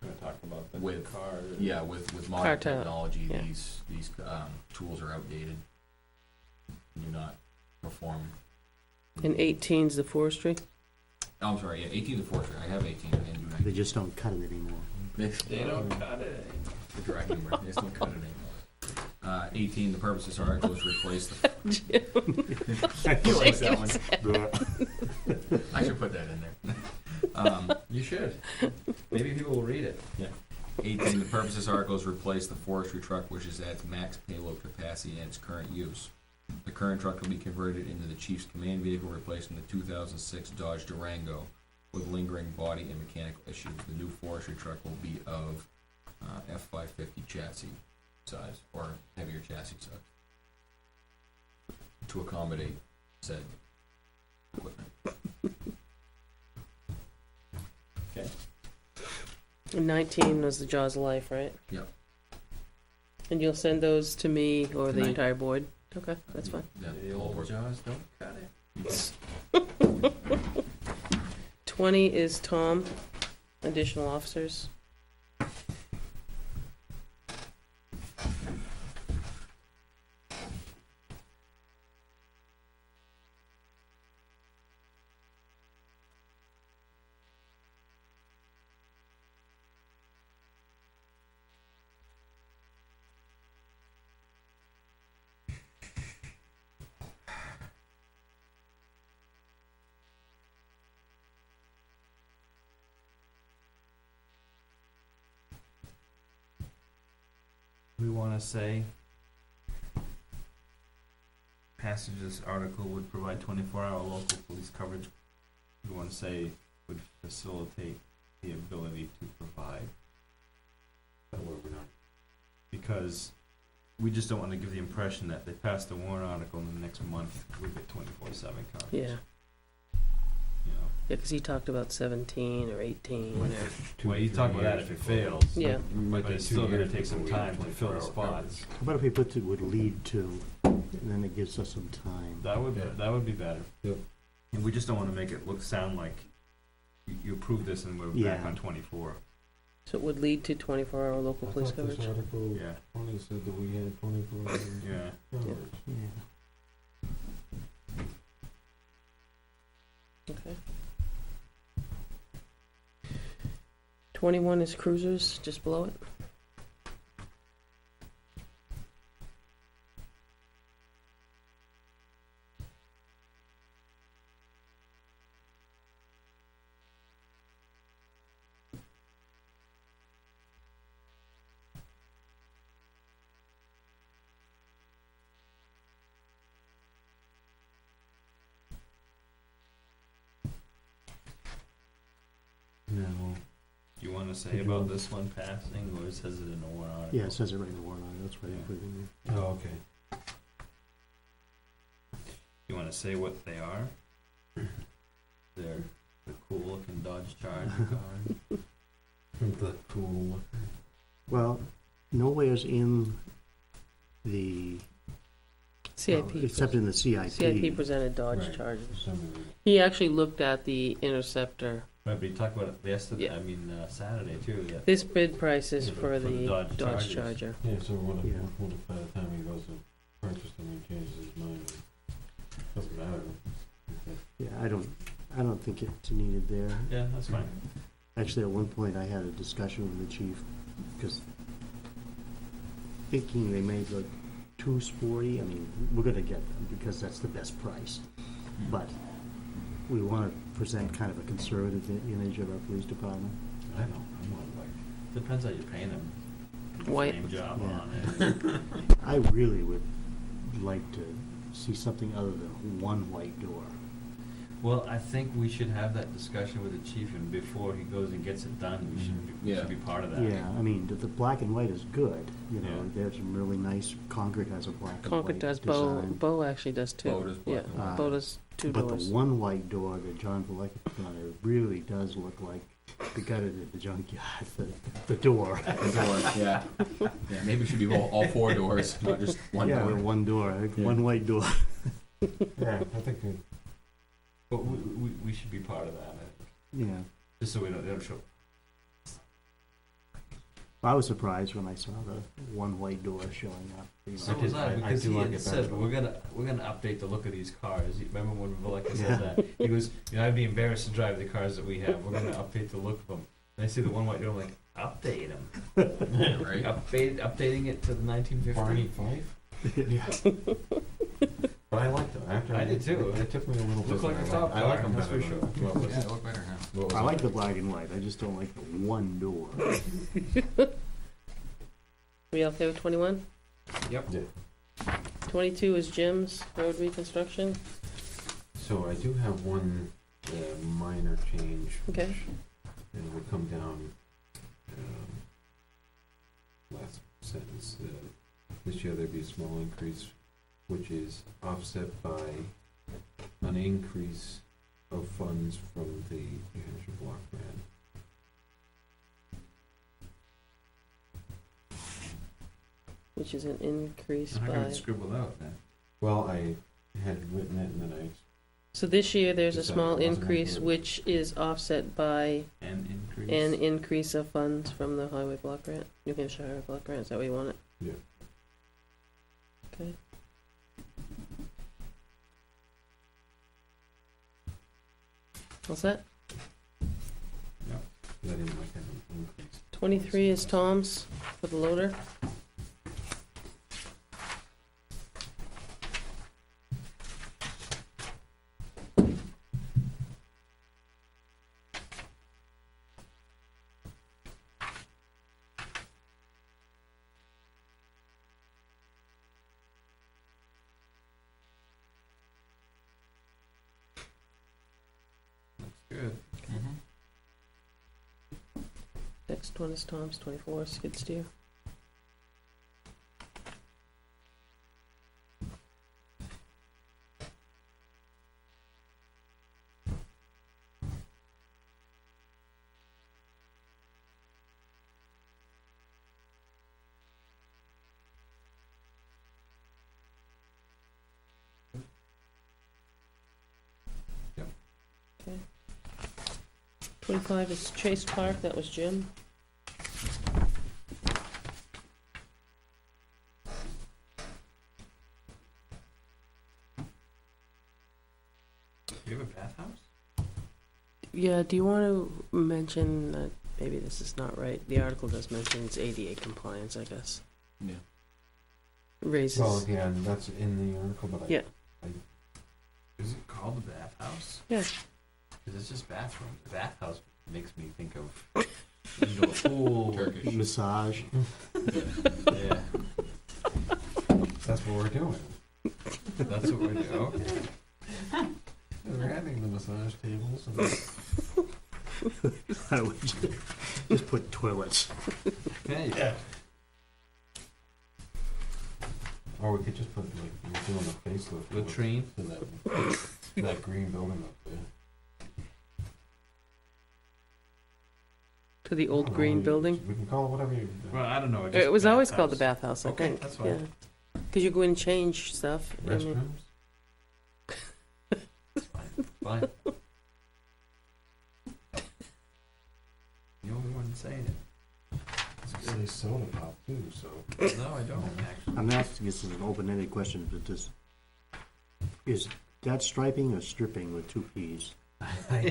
Gonna talk about the With- car. Yeah, with modern Car tele- technology, yeah. these tools are outdated. Do not perform. And 18's the forestry? Oh, I'm sorry, yeah, 18 to forestry. I have 18, I didn't do 19. They just don't cut it anymore. They don't cut it. The dry humor, they just don't cut it anymore. 18, the purpose of this article is to replace the. You like that one? I should put that in there. You should. Maybe people will read it. 18, the purpose of this article is to replace the forestry truck, which is at its max payload capacity in its current use. The current truck will be converted into the chief's command vehicle, replacing the 2006 Dodge Durango with lingering body and mechanical issues. The new forestry truck will be of F550 chassis size, or heavier chassis size, to accommodate said equipment. And 19 was the Jaws of Life, right? Yep. And you'll send those to me or the Tonight. entire board? Okay, that's fine. Yeah, The all old work. jaws don't cut it. 20 is Tom, additional officers. We wanna say passage of this article would provide 24-hour local police coverage. We wanna say would facilitate the ability to provide. That way we're not. Because we just don't wanna give the impression that they passed the warrant article and the next month we get 24/7 coverage. Yeah. You know? Yeah, because he talked about 17 or 18 or, Well, you talk about that if it fails. yeah. But it's still gonna take some time to fill the spots. How about if we put it would lead to, and then it gives us some time? That would, Yeah. that would be better. Yep. And we just don't wanna make it sound like you approve this and we're back Yeah. on 24. So it would lead to 24-hour local police I thought this coverage? article Yeah, only said that we had 24 hours yeah. coverage. Yeah. Okay. 21 is cruisers, just below it. Now, Do you wanna say about this one passing, or it says it in the warrant article? Yeah, it says it right in the warrant, that's why I didn't put it in there. oh, okay. You wanna say what they are? They're the cool looking Dodge Charger car. The cool. Well, nowhere's in the, CIP. except in the CIP. CIP presented Dodge Right. Chargers. Some of it. He actually looked at the Interceptor. Right, but you talked about it yesterday, Yeah. Saturday too, yeah. This bid price is Yeah, but for for the the Dodge Dodge Chargers. Charger. Yeah, so what if, Yeah. what if by the time he goes to purchase them, he changes his mind? Doesn't matter. Okay. Yeah, I don't think it's needed there. Yeah, that's fine. Actually, at one point, I had a discussion with the chief, because thinking they may look too sporty, I mean, we're gonna get them, because that's the best price. But we wanna present kind of a conservative image of our police department. I don't, I'm not like, Depends how you paint them. White. Frame job Yeah. on it. I really would like to see something other than one white door. Well, I think we should have that discussion with the chief, and before he goes and gets it done, we should be part of that. Yeah, I mean, the black and white is good, you know, Yeah. there's some really nice, Concord has a black and white Concord does, design. Bo actually does too. Bo does black Yeah, and white. Bo does two But doors. the one white door that John Valecki put on there really does look like the guy that did the junkyard, the door. The door, yeah. Yeah, maybe it should be all four doors, not just one Yeah, door. one door, Yeah. one white door. Yeah, I think it. But we should be part of that, I think. Yeah. Just so we don't show. I was surprised when I saw the one white door showing up. You know. So I was did- I, I because do he like had it said, better. we're gonna update the look of these cars. Remember when Valeka Yeah. said that? He goes, I'd be embarrassed to drive the cars that we have. We're gonna update the look of them. And I see the one white door, I'm like, update them. Right? Updating it to the 1950. Barney Fife? Yeah. But I like them. After I did too. It took me a little bit. Look like but a top I like car, them that's better for than sure. what was Yeah, it? it looked better, huh? What was I it? like the black and white, I just don't like the one door. We okay with 21? Yep. Yeah. 22 is Jim's road reconstruction. So I do have one minor change. Okay. Which, would come down, last sentence, this year there'd be a small increase, which is offset by an increase of funds from the New Hampshire Block Grant. Which is an increase I got by, it scribbled out then. Well, I had written it and then so this year there's a Decided small it wasn't increase included. which is offset by And increase. an increase of funds from the highway block grant, New Hampshire highway block grant, is that what you want it? Yeah. Okay. What's that? I didn't like that increase. 23 is Tom's for the loader. Looks good. Mm-hmm. Next one is Tom's 24 skid steer. Yep. Okay. 25 is Chase Park, that was Jim. Do you have a bathhouse? Yeah, do you want to mention that, maybe this is not right, the article does mention it's ADA compliance, I guess. Yeah. Raises, Well, yeah, and that's in the article, but Yeah. Is it called a bathhouse? yeah, Because it's just bathrooms. A bathhouse makes me think of indoor pool. Turkish. Massage. Yeah, that's what we're doing. that's what we're doing. Okay. We're having the massage tables and I would just put toilets. Okay. yeah. Or we could just put like you're doing a facelift Latrine. to that green building up there. to the old I don't know, green we- building. We can call it whatever you. Well, I don't know. It was always called the bathhouse, I Okay, think. that's fine. Yeah, because you go in and change stuff. I mean, Restrooms. Fine. The only one saying it. Say soda pop too. So. No, I don't actually. I'm asking this as an open-ended question, but just, is that striping or stripping with two Ps? We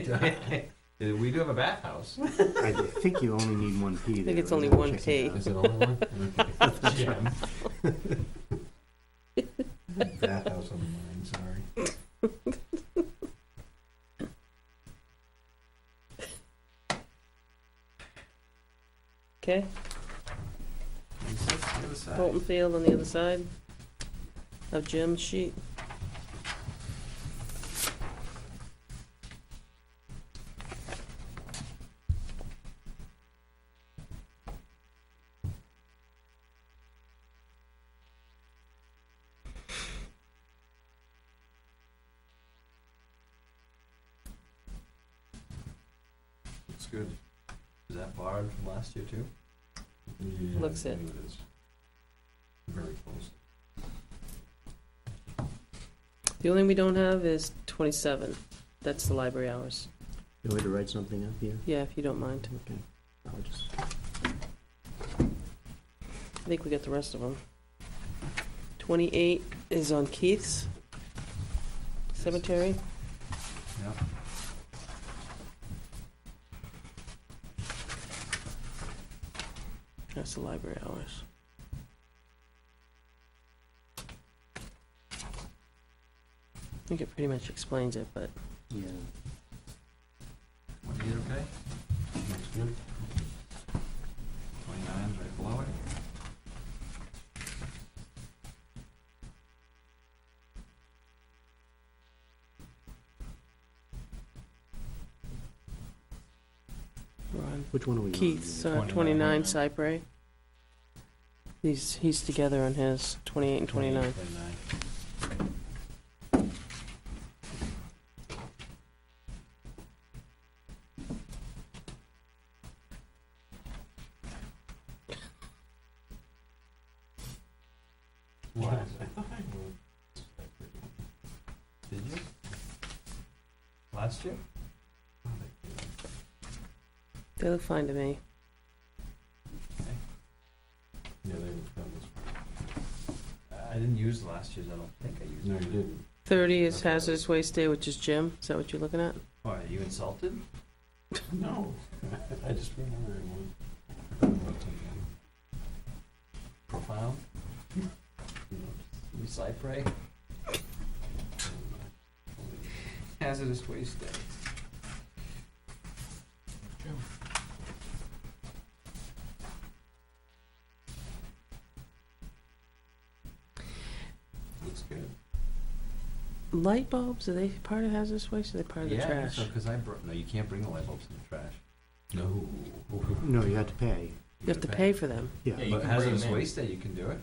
do have a bathhouse. I think you only need one P there. I think it's only right? one Check P. it out. Is it only one? Okay. Jim. Bathhouse on the mind. Sorry. Okay, And sits to the side. Bolton Field on the other side of Jim's sheet. good. Is that borrowed from last year too? Yeah, Looks I it. believe is. Very close. The only thing we don't have is 27. That's the library hours. You want me to write something up here? Yeah, if you don't mind. Okay. I'll just, I think we got the rest of them. 28 is on Keith's cemetery. Yep. That's the library hours. I think it pretty much explains it, but yeah. 28, okay? Looks good. 29 is right below it. we're on Which one are we on? Keith's 29. 29 Cypre. He's together on his 28 and 29. 29. What? Did you? Last year? They look fine to me. Yeah, they were done this I didn't use last year's, I don't think I used one. No, it. you didn't. 30 is Hazardous Waste Day, which is Jim. Is that what you're looking at? Oh, are you insulted? No. I just remember it was. Profound? Cypre? Hazardous Waste Day. Looks good. Light bulbs, are they part of hazardous waste or are they part of the Yeah, trash? so, cause I brought, no, you can't bring the light bulbs in the trash. No. No, you have to pay. You have to pay for them. Yeah. Yeah, you But can bring hazardous 'em in. waste day, you can do it.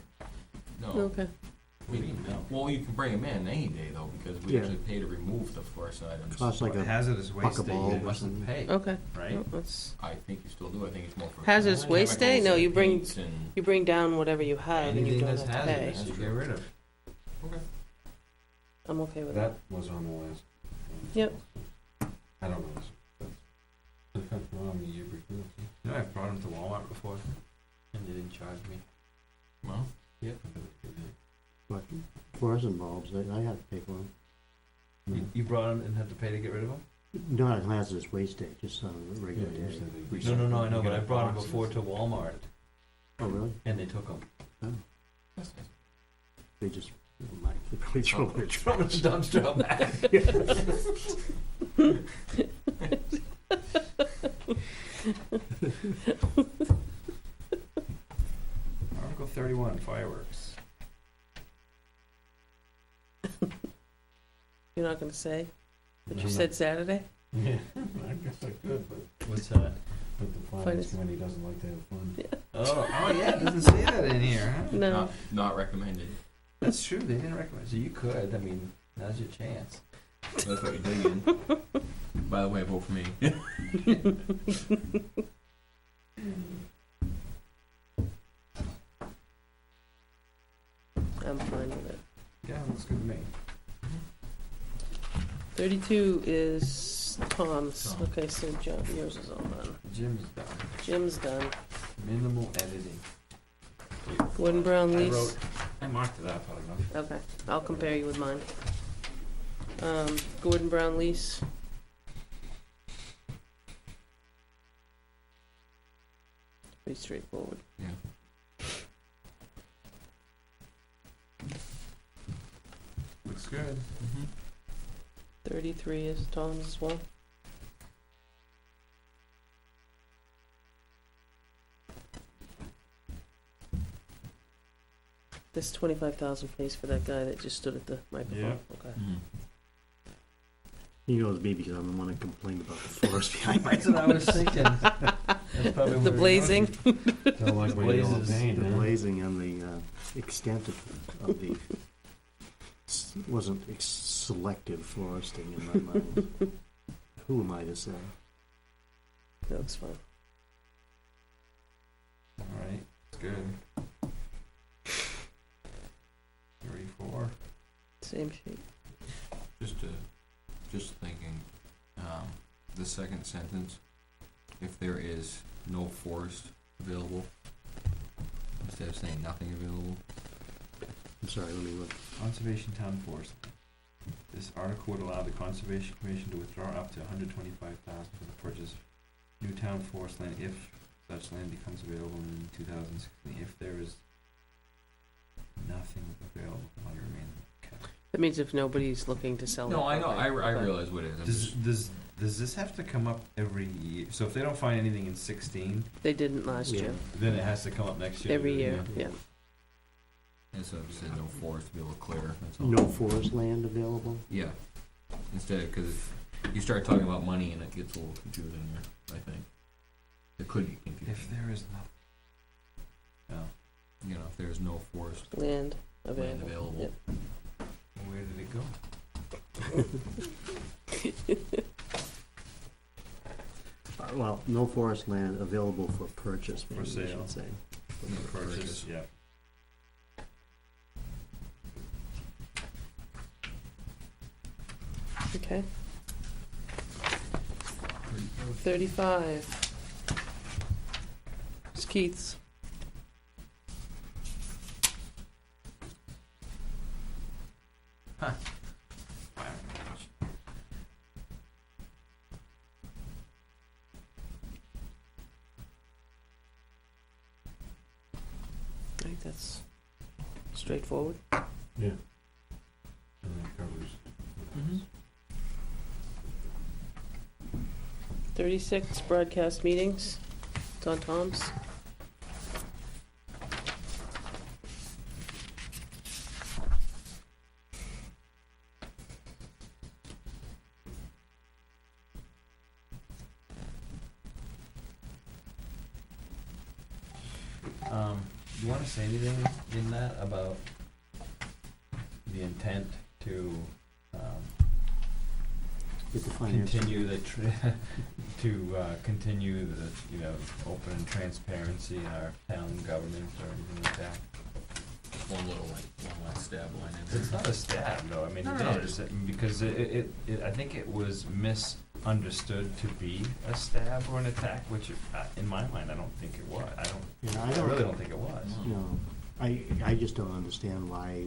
No. Okay. What do you mean, no? Well, you can bring them in any day though, because we Yeah. actually pay to remove the first items. Costs like But a hazardous buck waste a day, bulb you or mustn't something. pay, Okay. right? Well, that's I think you still do. I think it's more for. Hazardous waste day? chemicals No, and you bring- paints and- you bring down whatever you have and you Anything don't that's have to pay. hazardous, you get rid of. Okay. I'm okay with that. That was on the last. Yep. I don't know. That's wrong, the year before. You know, I've brought them to Walmart before, and they didn't charge me. Well, Yep. But fluorescent bulbs, I have to pay for them. You brought them and had to pay to get rid of them? Not on hazardous waste day, just on a regular Yeah, day. usually they- No, I know, You but get I brought them boxes. before to Walmart, Oh, really? and they took them. that's nice. They just, they probably throw them in the Throw them in the trash. dumpster out back. Article 31, fireworks. You're not gonna say what No, you no. said Saturday? Yeah, I guess I could, but, What's that? but the finance Finance. committee doesn't like to have fun. Oh, yeah, it doesn't say that in here, huh? No. Not recommended. That's true, they didn't recommend, so you could, I mean, now's your chance. That's what you're digging. By the way, vote for me. I'm fine with it. Yeah, looks good to me. 32 is Tom's. Tom. Okay, so John, yours is all done. Jim's done. Jim's done. Minimal editing. Gordon Brown lease. I marked it up, I don't know. Okay, I'll compare you with mine. Gordon Brown lease. Pretty straightforward. Yeah. Looks good. 33 is Tom's as well. This 25,000 pays for that guy that just stood at the microphone. Yeah. Okay. He knows me because I'm the one that complained about the forest behind my That's what I was thinking. That's probably The where blazing. Don't like my yellow Blazes. paint, The huh? blazing and the extent of the, wasn't selective foresting in my mind. Who am I to say? That looks fine. Alright, that's good. 34. Same sheet. Just thinking, the second sentence, if there is no forest available, instead of saying nothing available. I'm sorry, let me look. Conservation Town Forest. This article would allow the Conservation Commission to withdraw up to $125,000 for the purchase of new town forest land if such land becomes available in 2016. If there is nothing available, money remains kept. That means if nobody's looking to sell. No, that I know, I property, realize what it is. I'm just- Does this have to come up every year? So if they don't find anything in 16, They didn't last Yeah. year. then it has to come up next year? Every year, yeah. Instead of saying no forest to be able to clear, that's all. No forest land available? Yeah, instead, because you start talking about money and it gets a little confusing here, I think. It could get confusing. If there is nothing. Oh, You know, if there's no forest Land land available. available. Yep. where did it go? Well, no forest land available for purchase, maybe we sale. should say. For Purchase, yeah. Okay. 35. It's Keith's. I think that's straightforward. Yeah. And that covers. Mhm. 36, broadcast meetings. It's on Tom's. Do you wanna say anything in that about the intent to, Get the finance. continue the, continue the, open and transparency in our town government or anything like that? One last stab line in there. It's not a stab, though, I mean, No, it no, no. is, because I think it was misunderstood to be a stab or an attack, which, in my mind, I don't think it was, Yeah, I really don't think it was. No, I just don't understand why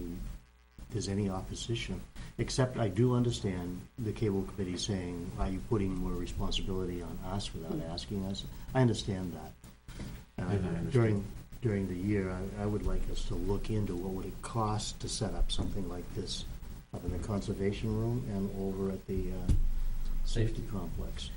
there's any opposition, except I do understand the cable committee saying, are you putting more responsibility on us without asking us? I understand that. And I understand. During the year, I would like us to look into what would it cost to set up something like this up in the conservation room and over at the safety complex,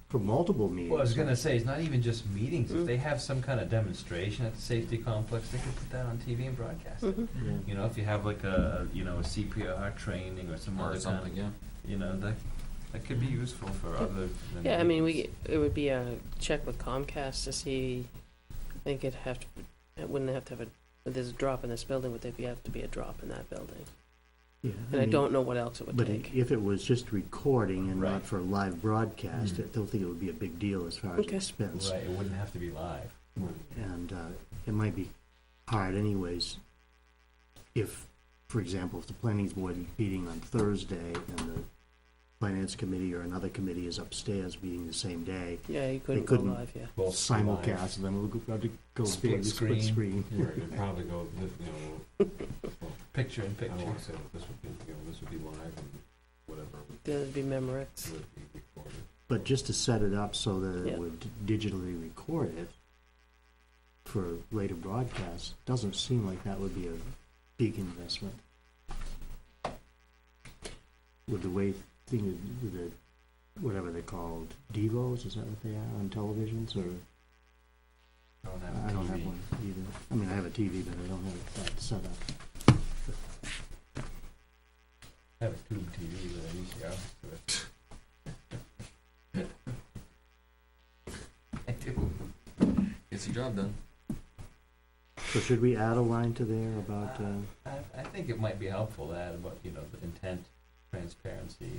for multiple meetings. Well, I was gonna say, it's not even just meetings, if Mm. they have some kind of demonstration at the safety complex, they could put that on TV and broadcast it. Mhm. Yeah. If you have like a CPR training or some Or other something, kind yeah. of, that could be useful for other than. Yeah, I mean, meetings. it would be a check with Comcast to see, I think it wouldn't have to have if there's a drop in this building, would there have to be a drop in that building? Yeah, And I mean, don't know what else it would But take. if it was just recording and Right. not for live broadcast, Mm. I don't think it would be a big deal as far as Okay. expense. Right, it wouldn't have to be live. And it might be hard anyways, if, for example, if the planning board is meeting on Thursday and the finance committee or another committee is upstairs meeting the same day, Yeah, you couldn't go couldn't- live, yeah. Both simulcast, and then we'll go Split split screen. Right, it'd probably go, Picture in I don't picture. wanna say that this would be live and whatever There'd be Memorex. would be recorded. But just to set it up so that Yeah. it would digitally record it for later broadcasts, doesn't seem like that would be a big investment. With the way with the, whatever they're called, devos, is that what they are on televisions, or? I don't have one either. I mean, I have a TV, but I don't have that set up. I have a tube TV with an ECR to it. I do. Gets the job done. So should we add a line to there about, I think it might be helpful to add about, the intent, transparency,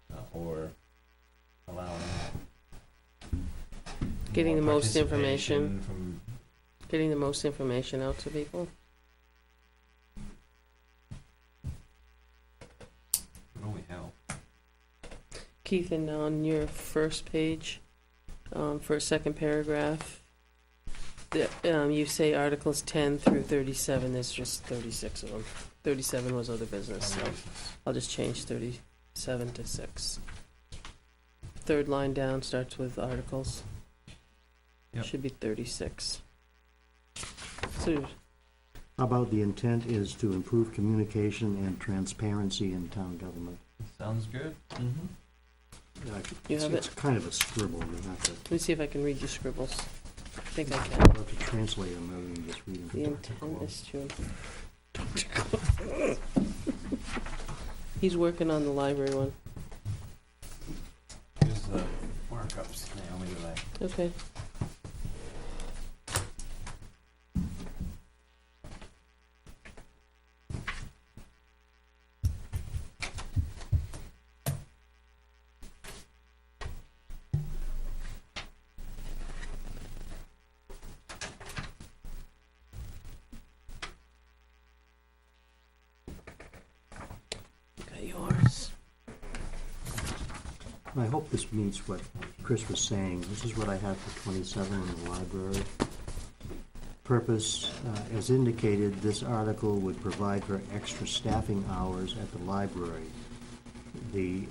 and, or allowing Getting the more most information. participation Getting the most information out to people. would only help. Keith, and on your first page, for a second paragraph, you say Articles 10 through 37, there's just 36 of them. 37 was other business, so I'll just change 37 to 6. Third line down starts with Articles. Yep. Should be 36. So, How about the intent is to improve communication and transparency in town government? Sounds good. You It's have it's kind of a scribble, you have to, let me see if I can read your scribbles. I think I can. you have to translate them rather than just read The them. intent is to. He's working on the library one. Here's the markups, Naomi, today. Okay. Got yours. I hope this meets what Chris was saying. This is what I have for 27 in the library. Purpose, as indicated, this article would provide for extra staffing hours at the library. The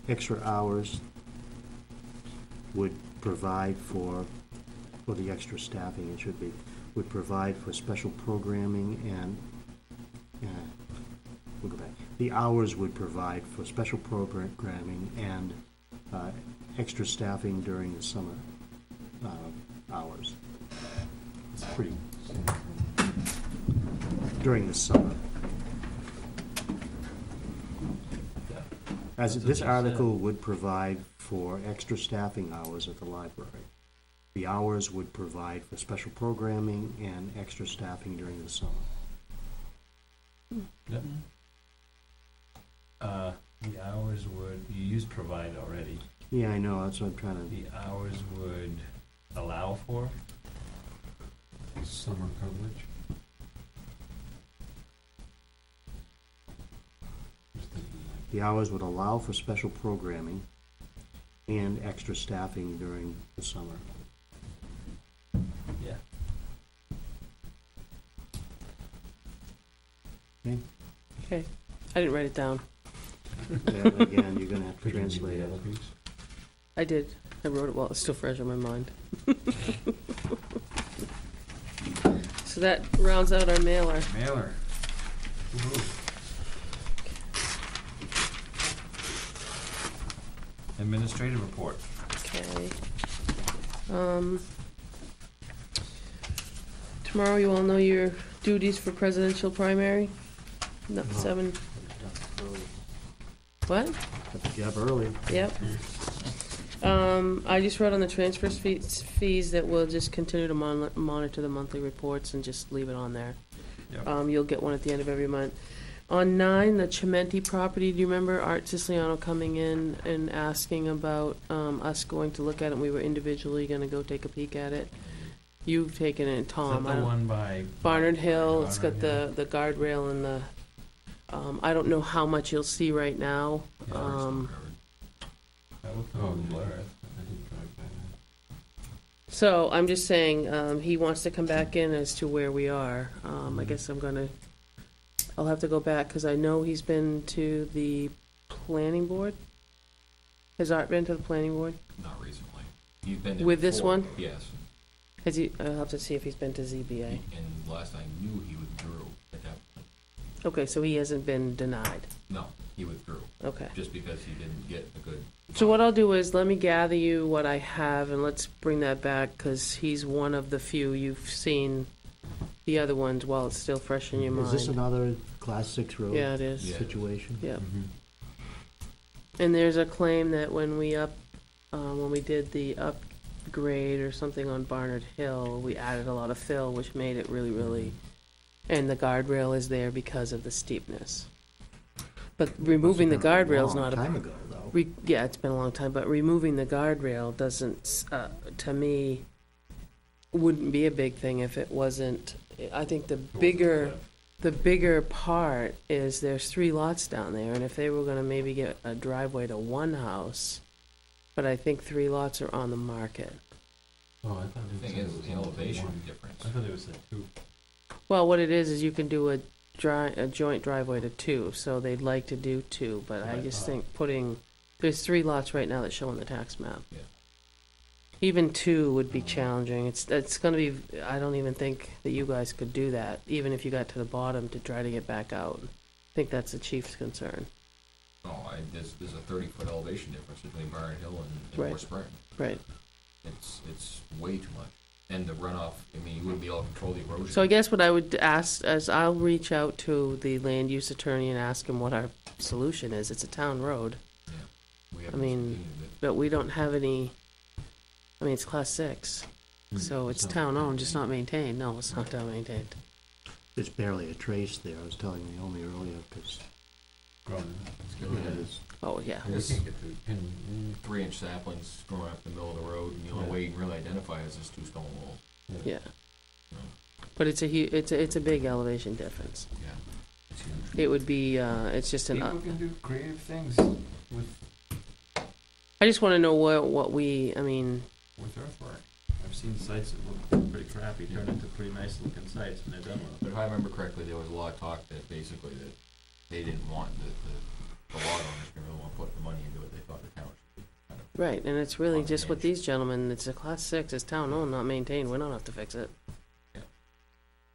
extra hours would provide for the extra staffing, it should be, would provide for special programming and, we'll go back. The hours would provide for special programming and extra staffing during the summer hours. It's pretty, during the summer. As That's this what you article would provide for extra staffing hours at the library. The hours would provide for special programming and extra staffing during the summer. Yep. The hours would, you used provide already. Yeah, I know, that's what I'm trying to, The hours would allow for? Summer coverage. Just thinking like the hours would allow for special programming and extra staffing during the summer. Yeah. Okay. I didn't write it down. Yeah, but again, you're gonna have to Could you read translate the it. other piece? I did. I wrote it while it's still fresh in my mind. So that rounds out our mailer. Mailer. Woo-hoo. Administrative report. Okay. Tomorrow you all know your duties for presidential primary? No, No. 7, what? Got the job early. Yep. I just wrote on the transfer fees that we'll just continue to monitor the monthly reports and just leave it on there. Yep. You'll get one at the end of every month. On 9, the Chimenti property, do you remember Art Siciliano coming in and asking about us going to look at it? We were individually gonna go take a peek at it. You've taken it, Is that Tom. I the don't- one by? Barnard Hill, it's got Barnard the guardrail and the, I don't know how much you'll see right now. Yeah, It's not covered. I looked Oh, on yeah. Blair. I did drive by that. So I'm just saying, he wants to come back in as to where we are. I guess I'll have to go back, because I know he's been to the planning board. Has Art been to the planning board? Not recently. You've been there With this before. one? Yes. Has he, I'll have to see if he's been to ZBA. And last I knew, he withdrew at that point. Okay, so he hasn't been denied. No, he withdrew, Okay. just because he didn't get a good. So what I'll do is, let me gather you what I have, and let's bring that back, because he's one of the few you've seen the other ones while it's still fresh in your mind. Is this another Class 6 road Yeah, it is. Yeah. situation? Yep. Mhm. And there's a claim that when we did the upgrade or something on Barnard Hill, we added a lot of fill, which made it really, and the guardrail is there because of the steepness. But removing the Must've been a guardrail's long not a. Time ago, though. Yeah, it's been a long time, but removing the guardrail doesn't, to me, wouldn't be a big thing if it wasn't, I think the bigger part is there's 3 lots down there, and if they were gonna maybe get a driveway to one house, but I think 3 lots are on the market. Oh, I thought The thing is, the elevation difference. I thought it was like 2. Well, what it is you can do a joint driveway to 2, so they'd like to do 2, but I just think there's 3 lots right now that show on the tax map. Yeah. Even 2 would be challenging. It's gonna be, I don't even think that you guys could do that, even if you got to the bottom to try to get back out. I think that's the chief's concern. Oh, there's a 30-foot elevation difference between Barn Hill and Right. North Spring. Right. It's way too much. And the runoff, I mean, you wouldn't be able to control the erosion. So I guess what I would ask is I'll reach out to the land use attorney and ask him what our solution is. It's a town road, We I haven't mean, seen it. but we don't have any, I mean, it's class 6, so it's town owned, just not maintained. No, it's not town maintained. There's barely a trace there, I was telling Naomi earlier, because It's good. Oh, yeah. There's Can't get through. 3-inch saplings growing up the middle of the road, and the only way you can really identify is this 2 stone walls. Yeah. But it's a big elevation difference. Yeah. It's huge. It would be, it's just an, People can do creative things with I just wanna know what we, I mean, earthwork. I've seen sites that look pretty crappy turn into pretty nice looking sites when they're done with But if I remember correctly, there was a lot of talk that basically that they didn't want the lot owners didn't really want to put the money into it. They thought the town should kind of. right, and it's really just with these gentlemen, it's a class 6, it's town owned, not maintained, we don't have to fix it.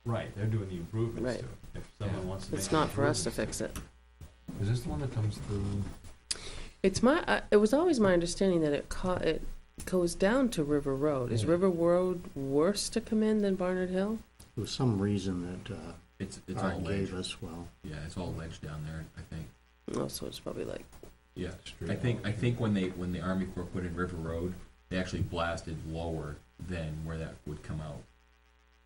Right, they're doing the improvements Right. to it. If someone wants to make. It's not for us to fix it. Is this the one that comes through? It was always my understanding that it goes down to River Road. Is Yeah. River Road worse to come in than Barnard Hill? there was some reason that It's all Art ledge. gave us, well, Yeah, it's all ledge down there. I think. Oh, so it's probably like, Yeah, Straight I think when the Army Corps put in River Road, they actually blasted lower than where that would come out.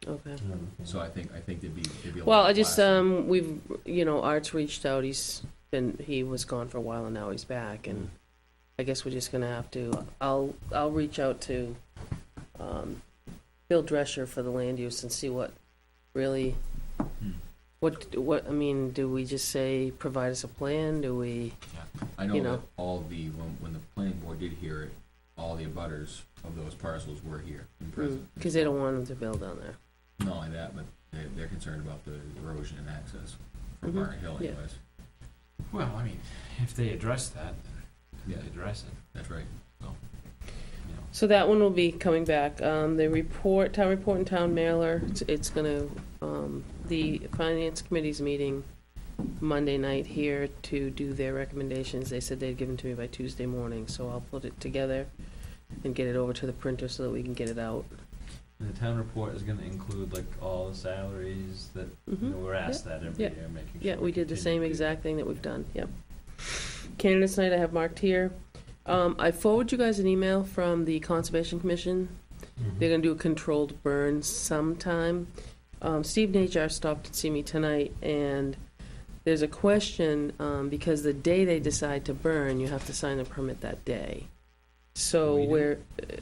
okay. So I think there'd be a Well, lot I of just, blasting. Art's reached out, he was gone for a while and now he's back, and I guess we're just gonna have to, I'll reach out to, Bill Drescher for the land use and see what really, I mean, do we just say, provide us a plan, do we, I know you know. that all when the planning board did hear it, all the abutters of those parcels were here in present. because they don't want them to build down there. Not only that, but they're concerned about the erosion and access from Mhm. Barnard Hill Yeah. anyways. Well, I mean, if they address that, then Yeah. they address it, That's right. you know. So that one will be coming back. The town report and town mailer, it's gonna, the finance committee's meeting Monday night here to do their recommendations. They said they'd give them to me by Tuesday morning, so I'll put it together and get it over to the printer so that we can get it out. And the town report is gonna include like all the salaries that, you know, we're asked that every Yeah. year, making sure. Yeah, we did the same continue to do exact thing that we've done, yep. Candidates night I have marked here. I forwarded you guys an email from the Conservation Commission. They're gonna do a controlled burn sometime. Steve Najar stopped to see me tonight, and there's a question, because the day they decide to burn, you have to sign the permit that day. So We do?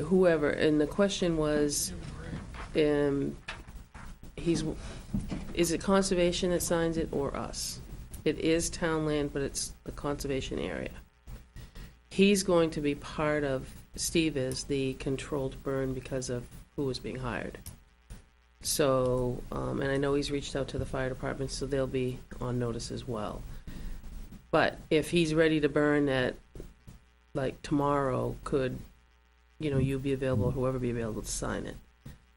whoever, and the question was, is it conservation that signs it or us? It is town land, but it's the conservation area. He's going to be part of, Steve is, the controlled burn because of who is being hired. So, and I know he's reached out to the fire department, so they'll be on notice as well. But if he's ready to burn at, like, tomorrow, could, you be available, whoever be available to sign it?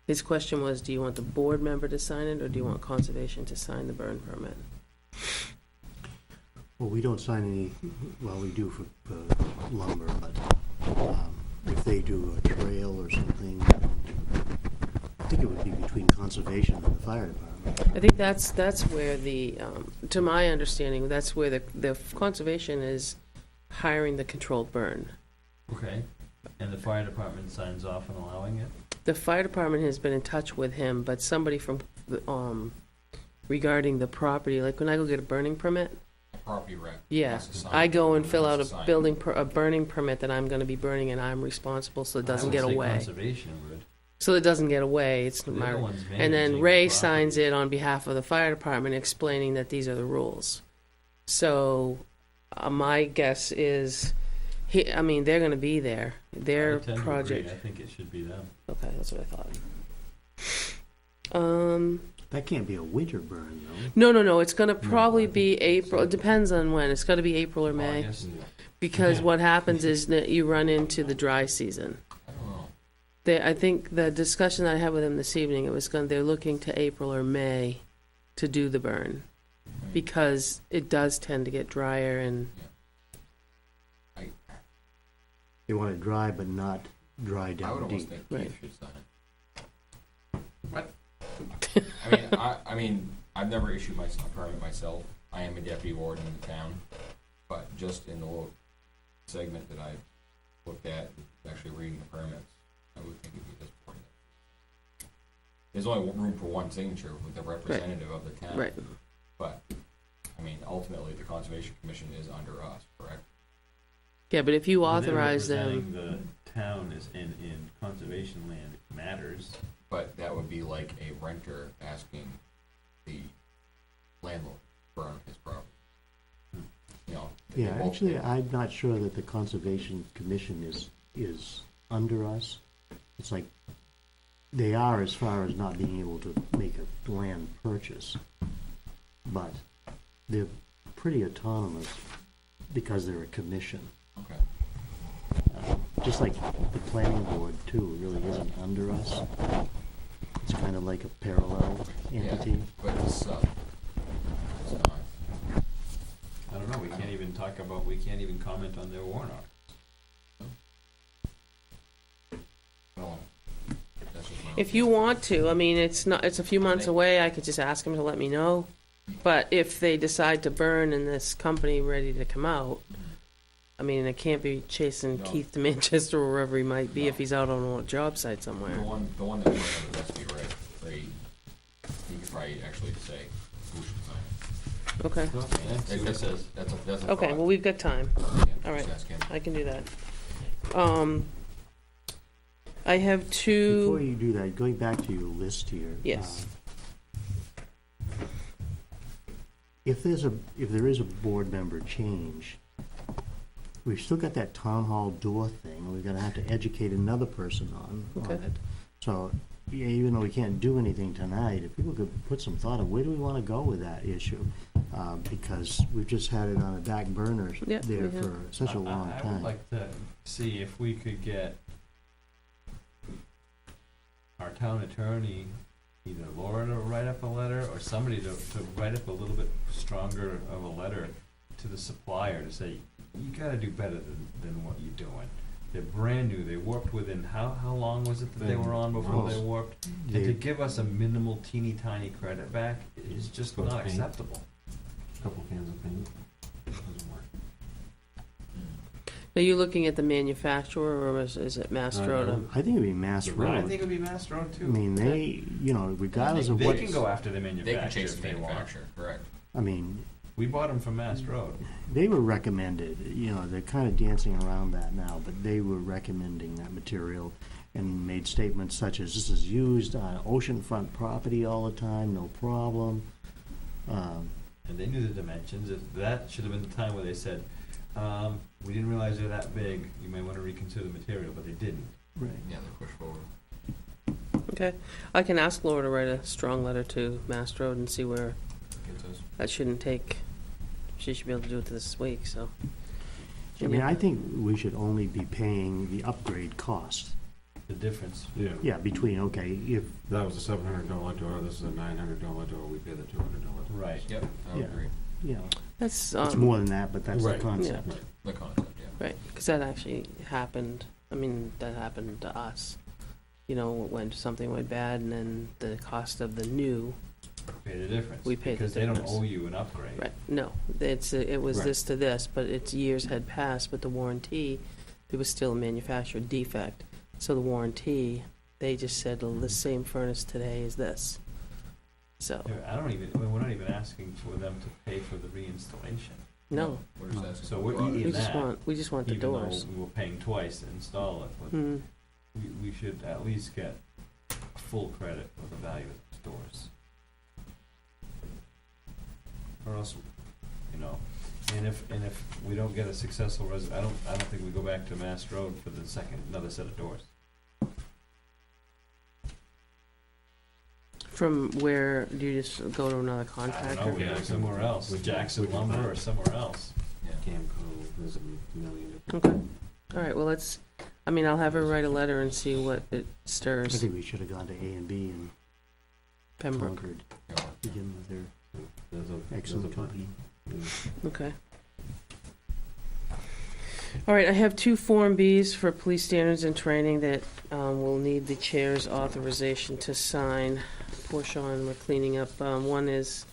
His question was, do you want the board member to sign it, or do you want conservation to sign the burn permit? well, we don't sign any, well, we do for lumber, but if they do a trail or something, I think it would be between conservation and the fire department. I think that's where the, to my understanding, that's where the conservation is hiring the controlled burn. Okay, and the fire department signs off on allowing it? The fire department has been in touch with him, but somebody from, regarding the property, like when I go get a burning permit, property rep. Yeah, has to sign I it. go and fill out Has to a sign it. a burning permit that I'm gonna be burning and I'm responsible, so it doesn't get away. Conservation would. So it doesn't get away, it's They're my, the ones and then managing Ray the signs property. it on behalf of the fire department explaining that these are the rules. So, my guess is, I mean, they're gonna be there, their I tend to agree. project. I think it should be them. Okay, that's what I thought. That can't be a winter burn, though. No, it's gonna probably I think be it's April, it depends on when, it's gotta be April or May. August. Because Yeah. what happens is that you run into the dry season. I don't know. I think the discussion I had with them this evening, they're looking to April or May to do the burn. Because it does tend to get drier and, They want it dry, but not dry I would down almost deep. think Right. Keith should sign it. What? I mean, I've never issued a permit myself. I am a deputy warden in the town, but just in the little segment that I looked at, actually reading the permits, I would think it'd be this important. There's only room for one signature with the representative of the town. right, But, I mean, ultimately, the Conservation Commission is under us, correct? yeah, but if you They're authorize them, representing the town is in conservation land matters. But that would be like a renter asking the landlord to burn his property. You know, they Yeah, both- actually, I'm not sure that the Conservation Commission is under us. It's like, they are as far as not being able to make a land purchase. But they're pretty autonomous because they're a commission. Okay. Just like the planning board too, really isn't under us. It's kind of like a parallel entity. Yeah, but it's not. I don't know, we can't even comment on their warrant articles. Well, that's just my if you want to, I mean, it's a few months away, I could just ask them to let me know. But if they decide to burn and this company ready to come out, I mean, I can't be chasing No. Keith to Manchester or wherever he might be No. if he's out on a job site The somewhere. one that we have the best be Ray, you could probably actually say who should sign it. Okay, Yeah, see what it says. That's a okay, thought. well, we've got time. Yeah, all right. just ask him. I can do that. I have Before two, you do that, going back to your list here. Yes. If there is a board member change, we've still got that town hall door thing, we're gonna have to educate another person on Okay. it. So, yeah, even though we can't do anything tonight, if people could put some thought of where do we wanna go with that issue? Because we've just had it on a back burner Yeah, there we have. for such a long I would time. like to see if we could get our town attorney, either Laura to write up a letter or somebody to write up a little bit stronger of a letter to the supplier to say, you gotta do better than what you're doing. They're brand new, they warped within, how long was it that they were on before they warped? And to They- give us a minimal teeny tiny credit back is just Plus not paint. acceptable. Couple cans of paint, doesn't work. are you looking at the manufacturer or is it Mass Rota? I think it'd be Mass I Road. think it'd be Mass Road too. I mean, they, regardless of They what, can go after the They can manufacturer chase if the they want. manufacturer, correct? I mean, We bought them from Mass Road. they were recommended, they're kind of dancing around that now, but they were recommending that material and made statements such as, this is used on oceanfront property all the time, no problem. And they knew the dimensions. If that should have been the time where they said, we didn't realize they're that big, you may want to reconsider the material, but they didn't. Right. Yeah, they push forward. Okay, I can ask Laura to write a strong letter to Mass Road and see where, Gets us. that shouldn't take, she should be able to do it this week, so. I mean, I think we should only be paying the upgrade cost. The difference. Yeah, Yeah, between, okay, if, that was a $700 door, this is a $900 door, we pay the $200 door. Right. Yep, I would Yeah. agree. That's, it's more than that, but that's the Right. concept. Right, the concept, yeah. right, because that actually happened, that happened to us. When something went bad and then the cost of the new, Pay the difference. We pay the because they don't difference. owe you an upgrade. right, no, it was Right. this to this, but its years had passed, but the warranty, there was still a manufacturer defect. So the warranty, they just said, well, the same furnace today is this. So, We're not even asking for them to pay for the reinstallation. No, We're just asking So for we're broader- eating we just that, we just want the even though doors. we were paying twice to install it, but Mm. we should at least get full credit for the value of those doors. Or else, you know, and if we don't get a successful I don't think we go back to Mass Road for the another set of doors. From where, do you just go to another I don't know, contractor? we go somewhere else, Would- Jackson would you Lumber mind? or somewhere else. Yeah. Camco, there's a million. Okay, all right, well, I mean, I'll have her write a letter and see what it I stirs. think we should have gone to A and B and Pembroke, Concord, Yeah. begin with their There's excellent a company. okay. All right, I have 2 Form Bs for police standards and training that will need the chair's authorization to sign. Portia, we're cleaning up. One is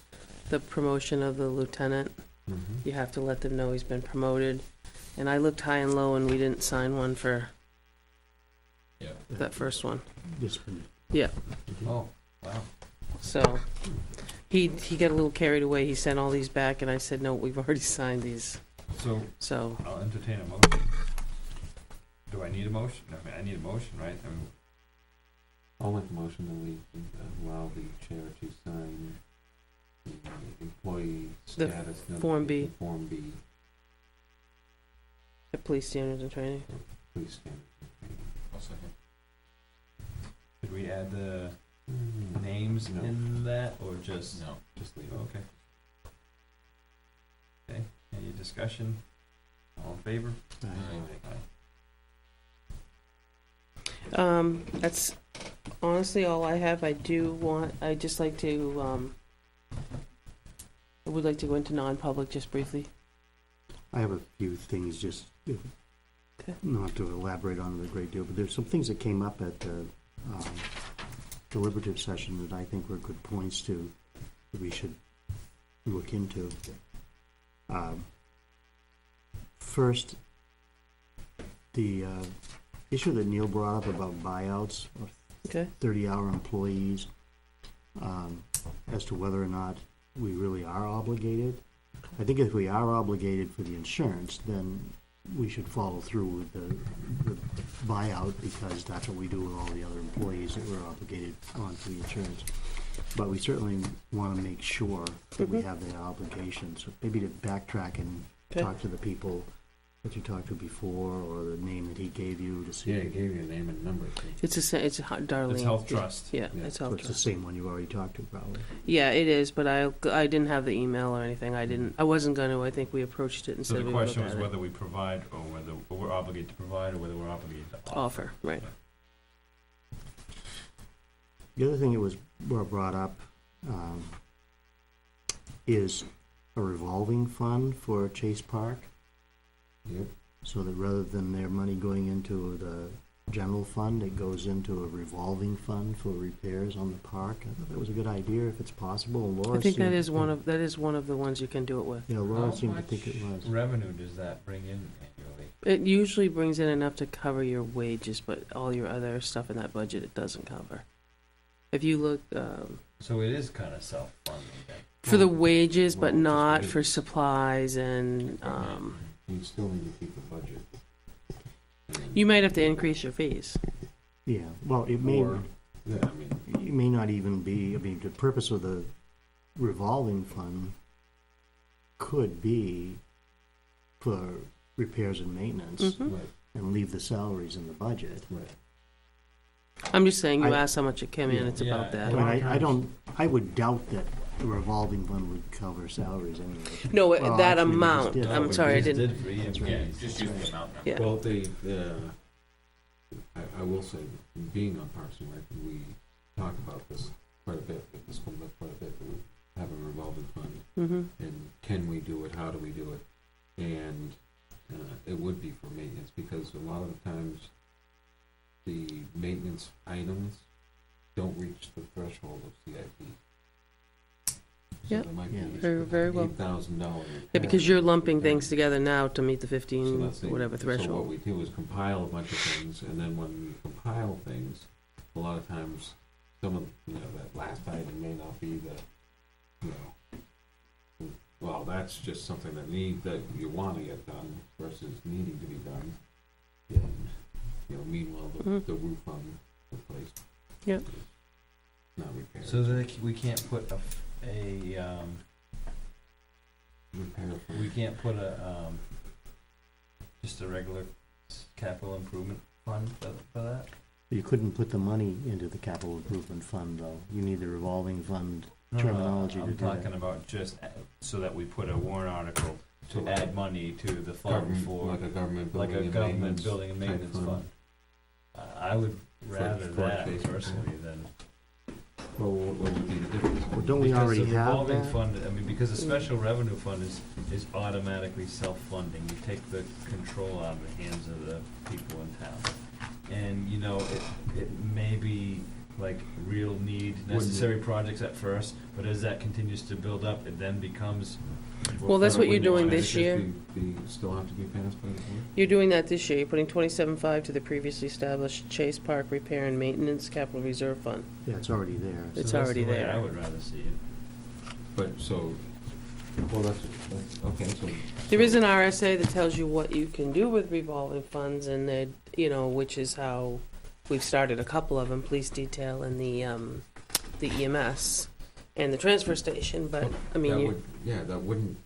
the promotion of the lieutenant. Mhm. You have to let them know he's been promoted. And I looked high and low and we didn't sign one for Yeah. that first one. Discipline. Oh, wow. So he got a little carried away. He sent all these back and I said, no, we've already signed these. So, I'll entertain a motion. Do I need a motion? I mean, I need a motion, right? I mean, I'll make a motion that we allow the chair to sign the employee The status. Form B. notification, Form B, the police standards and training. please stand. I'll second. should we add the Mm, names No. in that, or just? No. Just leave it. Okay. Okay, any discussion? All in favor? Aye. That's honestly all I have. I just like to, I would like to go into non-public just briefly. I have a few things, just Okay. not to elaborate on it a great deal, but there's some things that came up at the deliberative session that I think were good points that we should look into. First, the issue that Neil brought up about buyouts of Okay. 30-hour employees, as to whether or not we really are obligated. I think if we are obligated for the insurance, then we should follow through with the buyout, because that's what we do with all the other employees that we're obligated on for the insurance. But we certainly want to make sure that we Mhm. have that obligation. So maybe to backtrack and Okay. talk to the people that you talked to before, or the name that he gave you to see. Yeah, he gave you a name and number. too. It's Darlene. It's Health Trust. Yeah, Yeah, it's So Health it's the Trust. same one you already talked to, probably. Yeah, it is, but I didn't have the email or anything. I wasn't gonna. I think we approached it and So said the we would look question was at it. whether we provide, or whether we're obligated to provide, or whether we're obligated to offer. Offer, right. The other thing that was brought up is a revolving fund for Chase Park, Yep. so that rather than their money going into the general fund, it goes into a revolving fund for repairs on the park. I thought that was a good idea, if it's possible. And Laura I think that seemed is to one of the ones you can do it with. Yeah, Laura How seemed to think it was. Revenue does that bring in annually? It usually brings in enough to cover your wages, but all your other stuff in that budget it doesn't cover. If you look So it is kind of self-funding then. for the wages, but Well, just not wages. for supplies and You still need to keep the budget. you might have to increase your fees. Yeah, well, it may, Or, yeah, I mean, it may not even be, I mean, the purpose of the revolving fund could be for repairs and maintenance, Mhm. right, and leave the salaries in the budget. right. I'm just saying, you I- asked how much it came in, it's Yeah, about I that. mean, I would doubt that the revolving fund would cover salaries anyway. No, Well, that actually, we just amount, did. I'm we sorry, I just didn't, did for EMT. Yeah, just use the amount now. yeah. Well, I will say, being on Parks and Rec, we talk about this quite a bit, that this comes up quite a bit, that we have a revolving fund, Mhm. and can we do it, how do we do it? And it would be for maintenance, because a lot of the times, the maintenance items don't reach the threshold of CIP. So Yeah. there might Yeah. be Very well. $8,000. Yeah, because you're lumping things together now to meet the 15, So that's the- whatever So what threshold. we do is compile a bunch of things, and then when we compile things, a lot of times, some of, that last item may not be the well, that's just something that you wanna get done versus needing to be done. And, you know, meanwhile, the roof on the place. Yep. is not repaired. So we can't put we can't put just a regular capital improvement fund for that? You couldn't put the money into the capital improvement fund, though. You need the revolving fund No, terminology to I'm do that. talking about just so that we put a warrant article to add money to the fund for, Like a government like building a and government maintenance building and type maintenance fund. fund. I would rather for that chasing personally than. Well, what would be the difference? Well, don't we Because already the have revolving that? fund, I mean, because the special revenue fund is automatically self-funding. You take the control out of the hands of the people in town. And, you know, it may be like real necessary projects at first, but as that continues to build up, it then becomes. Well, that's what you're doing Wouldn't it this just year. still have to be passed by the board? You're doing that this year. You're putting 27.5 to the previously established Chase Park Repair and Maintenance Capital Reserve Fund. Yeah, it's already there. It's So that's already the way there. I would rather see it. But, so, well, that's, okay, so. There is an RSA that tells you what you can do with revolving funds, and that, you know, which is how we've started a couple of them, police detail and the EMS and the transfer station, but, I mean, That wouldn't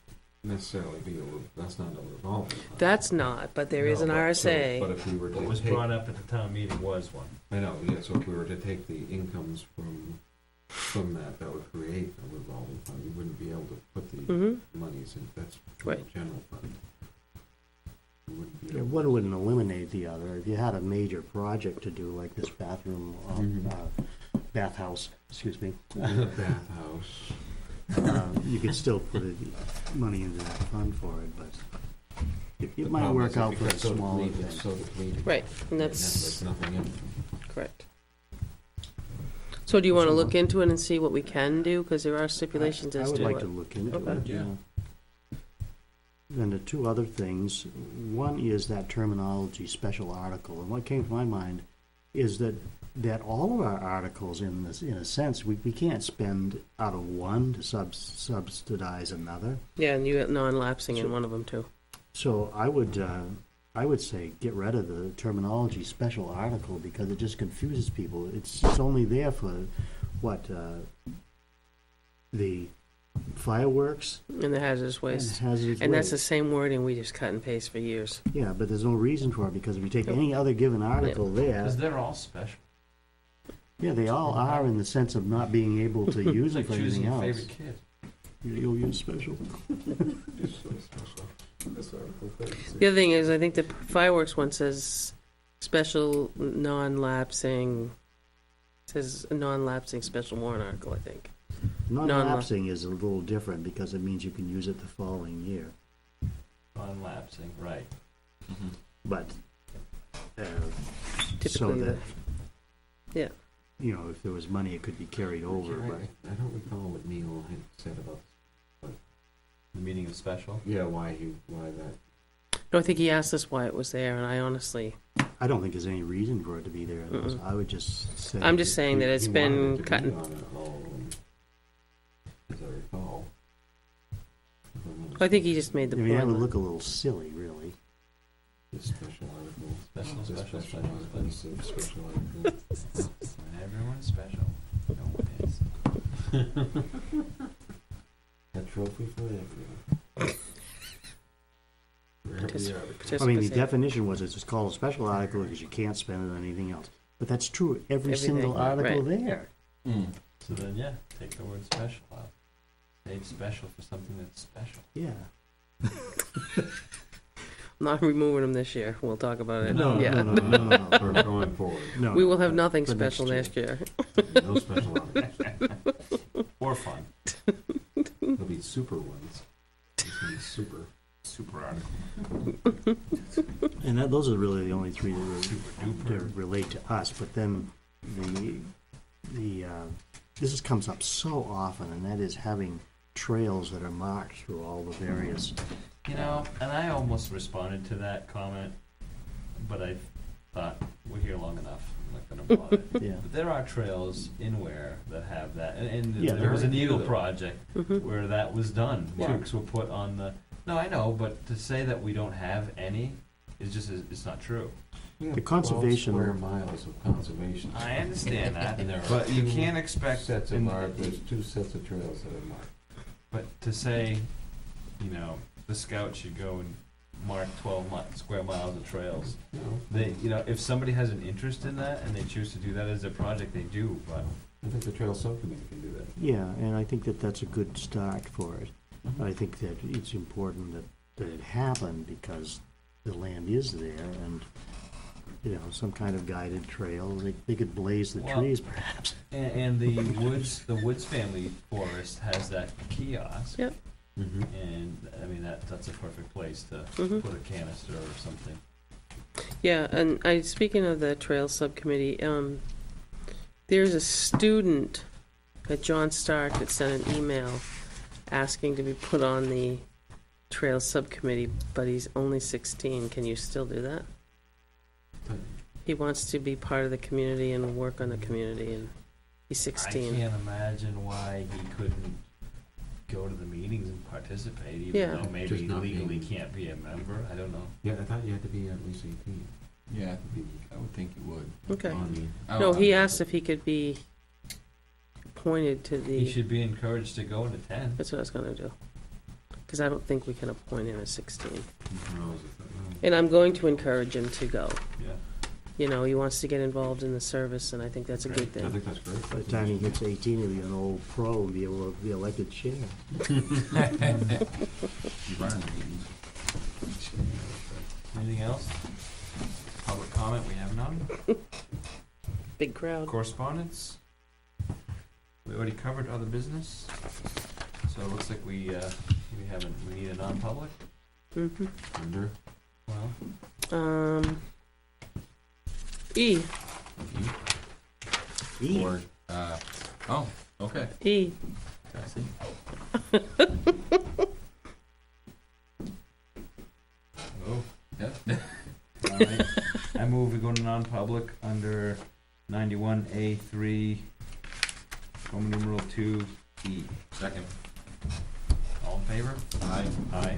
necessarily be that's not a revolving fund. that's not, but there is an No, but- RSA. But if we were to What was take, brought up at the town meeting was one. I know, yeah, so if we were to take the incomes from that would create a revolving fund. You wouldn't be able to put the Mm-hmm. monies in, that's from Right. the general fund. You wouldn't be Yeah, able one wouldn't eliminate the other. If you had a major project to do, like this bathroom, bathhouse, excuse me, bathhouse. you could still put money into that fund for it, but it The might problem work is out it for the becomes so smaller depleted, things. so depleted. Right, and There's that's nothing in it. correct. So do you want to look into it and see what we can do? Because there are stipulations I as would to like what. to look into Okay. it, yeah. Then the two other things, one is that terminology, special article, and what came to my mind is that all of our articles in this, in a sense, we can't spend out of one to subsidize another. Yeah, and you got non-lapsing in So- one of them too. So I would say get rid of the terminology special article because it just confuses people. It's only there for the fireworks And the hazardous and waste. hazardous And that's the waste. same wording we just cut and paste for years. Yeah, but there's no reason for it because if you take any other given article there, Because they're all special. yeah, they all are in the sense of not being able to use It's them like for choosing anything your else. favorite kid. You'll use special. The other thing is, I think the fireworks one says special non-lapsing, says non-lapsing special warrant article, I think. Non-lapsing is a little different because it means you can use it the following year. Non-lapsing, right. But, so Typically, that, yeah. you know, if there was money, it could be carried over, but. I don't recall what Neil had said about, The meaning of special. yeah, why that. No, I think he asked us why it was there, and I honestly, I don't think there's any reason for it to be there. Mm-mm. I would just say. I'm just saying that it's He wanted been it to cut be and, on it all, as I recall. I think he just made the I mean, that would point. look a little silly, really. The special article. Special, The special, special, article, special article. Everyone's special. No one is. A trophy for everyone. For every article. I mean, the Participants. definition was it's just called a special article because you can't spend it on anything else. But that's true, every single Everything, article right. there. So then, yeah, take the word special out. Say special for something that's special. Yeah. I'm not removing them this year. We'll talk about it. No, Yeah. no. Or going forward. No, We will have nothing For next special year. next year. No special articles. Or fun. There'll be super ones. It's gonna be super article. And those are really the only three that Super really duper. relate to us. But then this comes up so often, and that is having trails that are marked through all the various. You know, and I almost responded to that comment, but I thought, we're here long enough. I'm not gonna bother. Yeah. But there are trails in Weare that have that, and Yeah, there was an very few Eagle of them. project Mhm. where that was done. Yeah. Marks were put on the, no, I know, but to say that we don't have any is just, it's not true. We have The 12 conservation- square miles of conservation. I understand that, And there are but you two can't expect, Sets of in- there's 2 sets of trails that are marked. but to say, you know, the scouts should go and mark 12 square miles of trails. No, They, you know, if somebody has an interest in that and they choose to do that as a project, they do, but I think the trail subcommittee can do that. Yeah, and I think that that's a good start for it. Mm-hmm. I think that it's important that it happen because the land is there and, you know, some kind of guided trail, they could blaze the Well- trees perhaps. and the Woods family forest has that kiosk. Yep. Mm-hmm. And, I mean, that's a perfect place to Mhm. put a canister or something. Yeah, and speaking of the trail subcommittee, there's a student at John Stark that sent an email asking to be put on the trail subcommittee, but he's only 16. Can you still do that? He wants to be part of the community and work on the community, and he's 16. I can't imagine why he couldn't go to the meetings and participate, even Yeah. though maybe Just not legally being- can't be a member, I don't know. Yeah, I thought you had to be at least 18. Yeah, I would think you would. Okay. On No, he asked if he could be appointed to He the, should be encouraged to go and attend. that's what I was gonna do. Because I don't think we can appoint him at 16. No, is it- And I'm going to encourage him to go. Yeah. You know, he wants to get involved in the service, and I think that's a good I thing. think that's great. By the time he hits 18, he'll be an old pro and be able to be elected chair. You run meetings. Anything else? Public comment, we have none. Big crowd. Correspondence? We already covered other business, so it looks like we need a non-public. Mm-hmm. Under, Well, E, Or, oh, okay. E. I see. oh, Yeah. all right. I move we go to non-public under 91A3, Roman numeral 2E. Second. All in favor? Aye. Aye.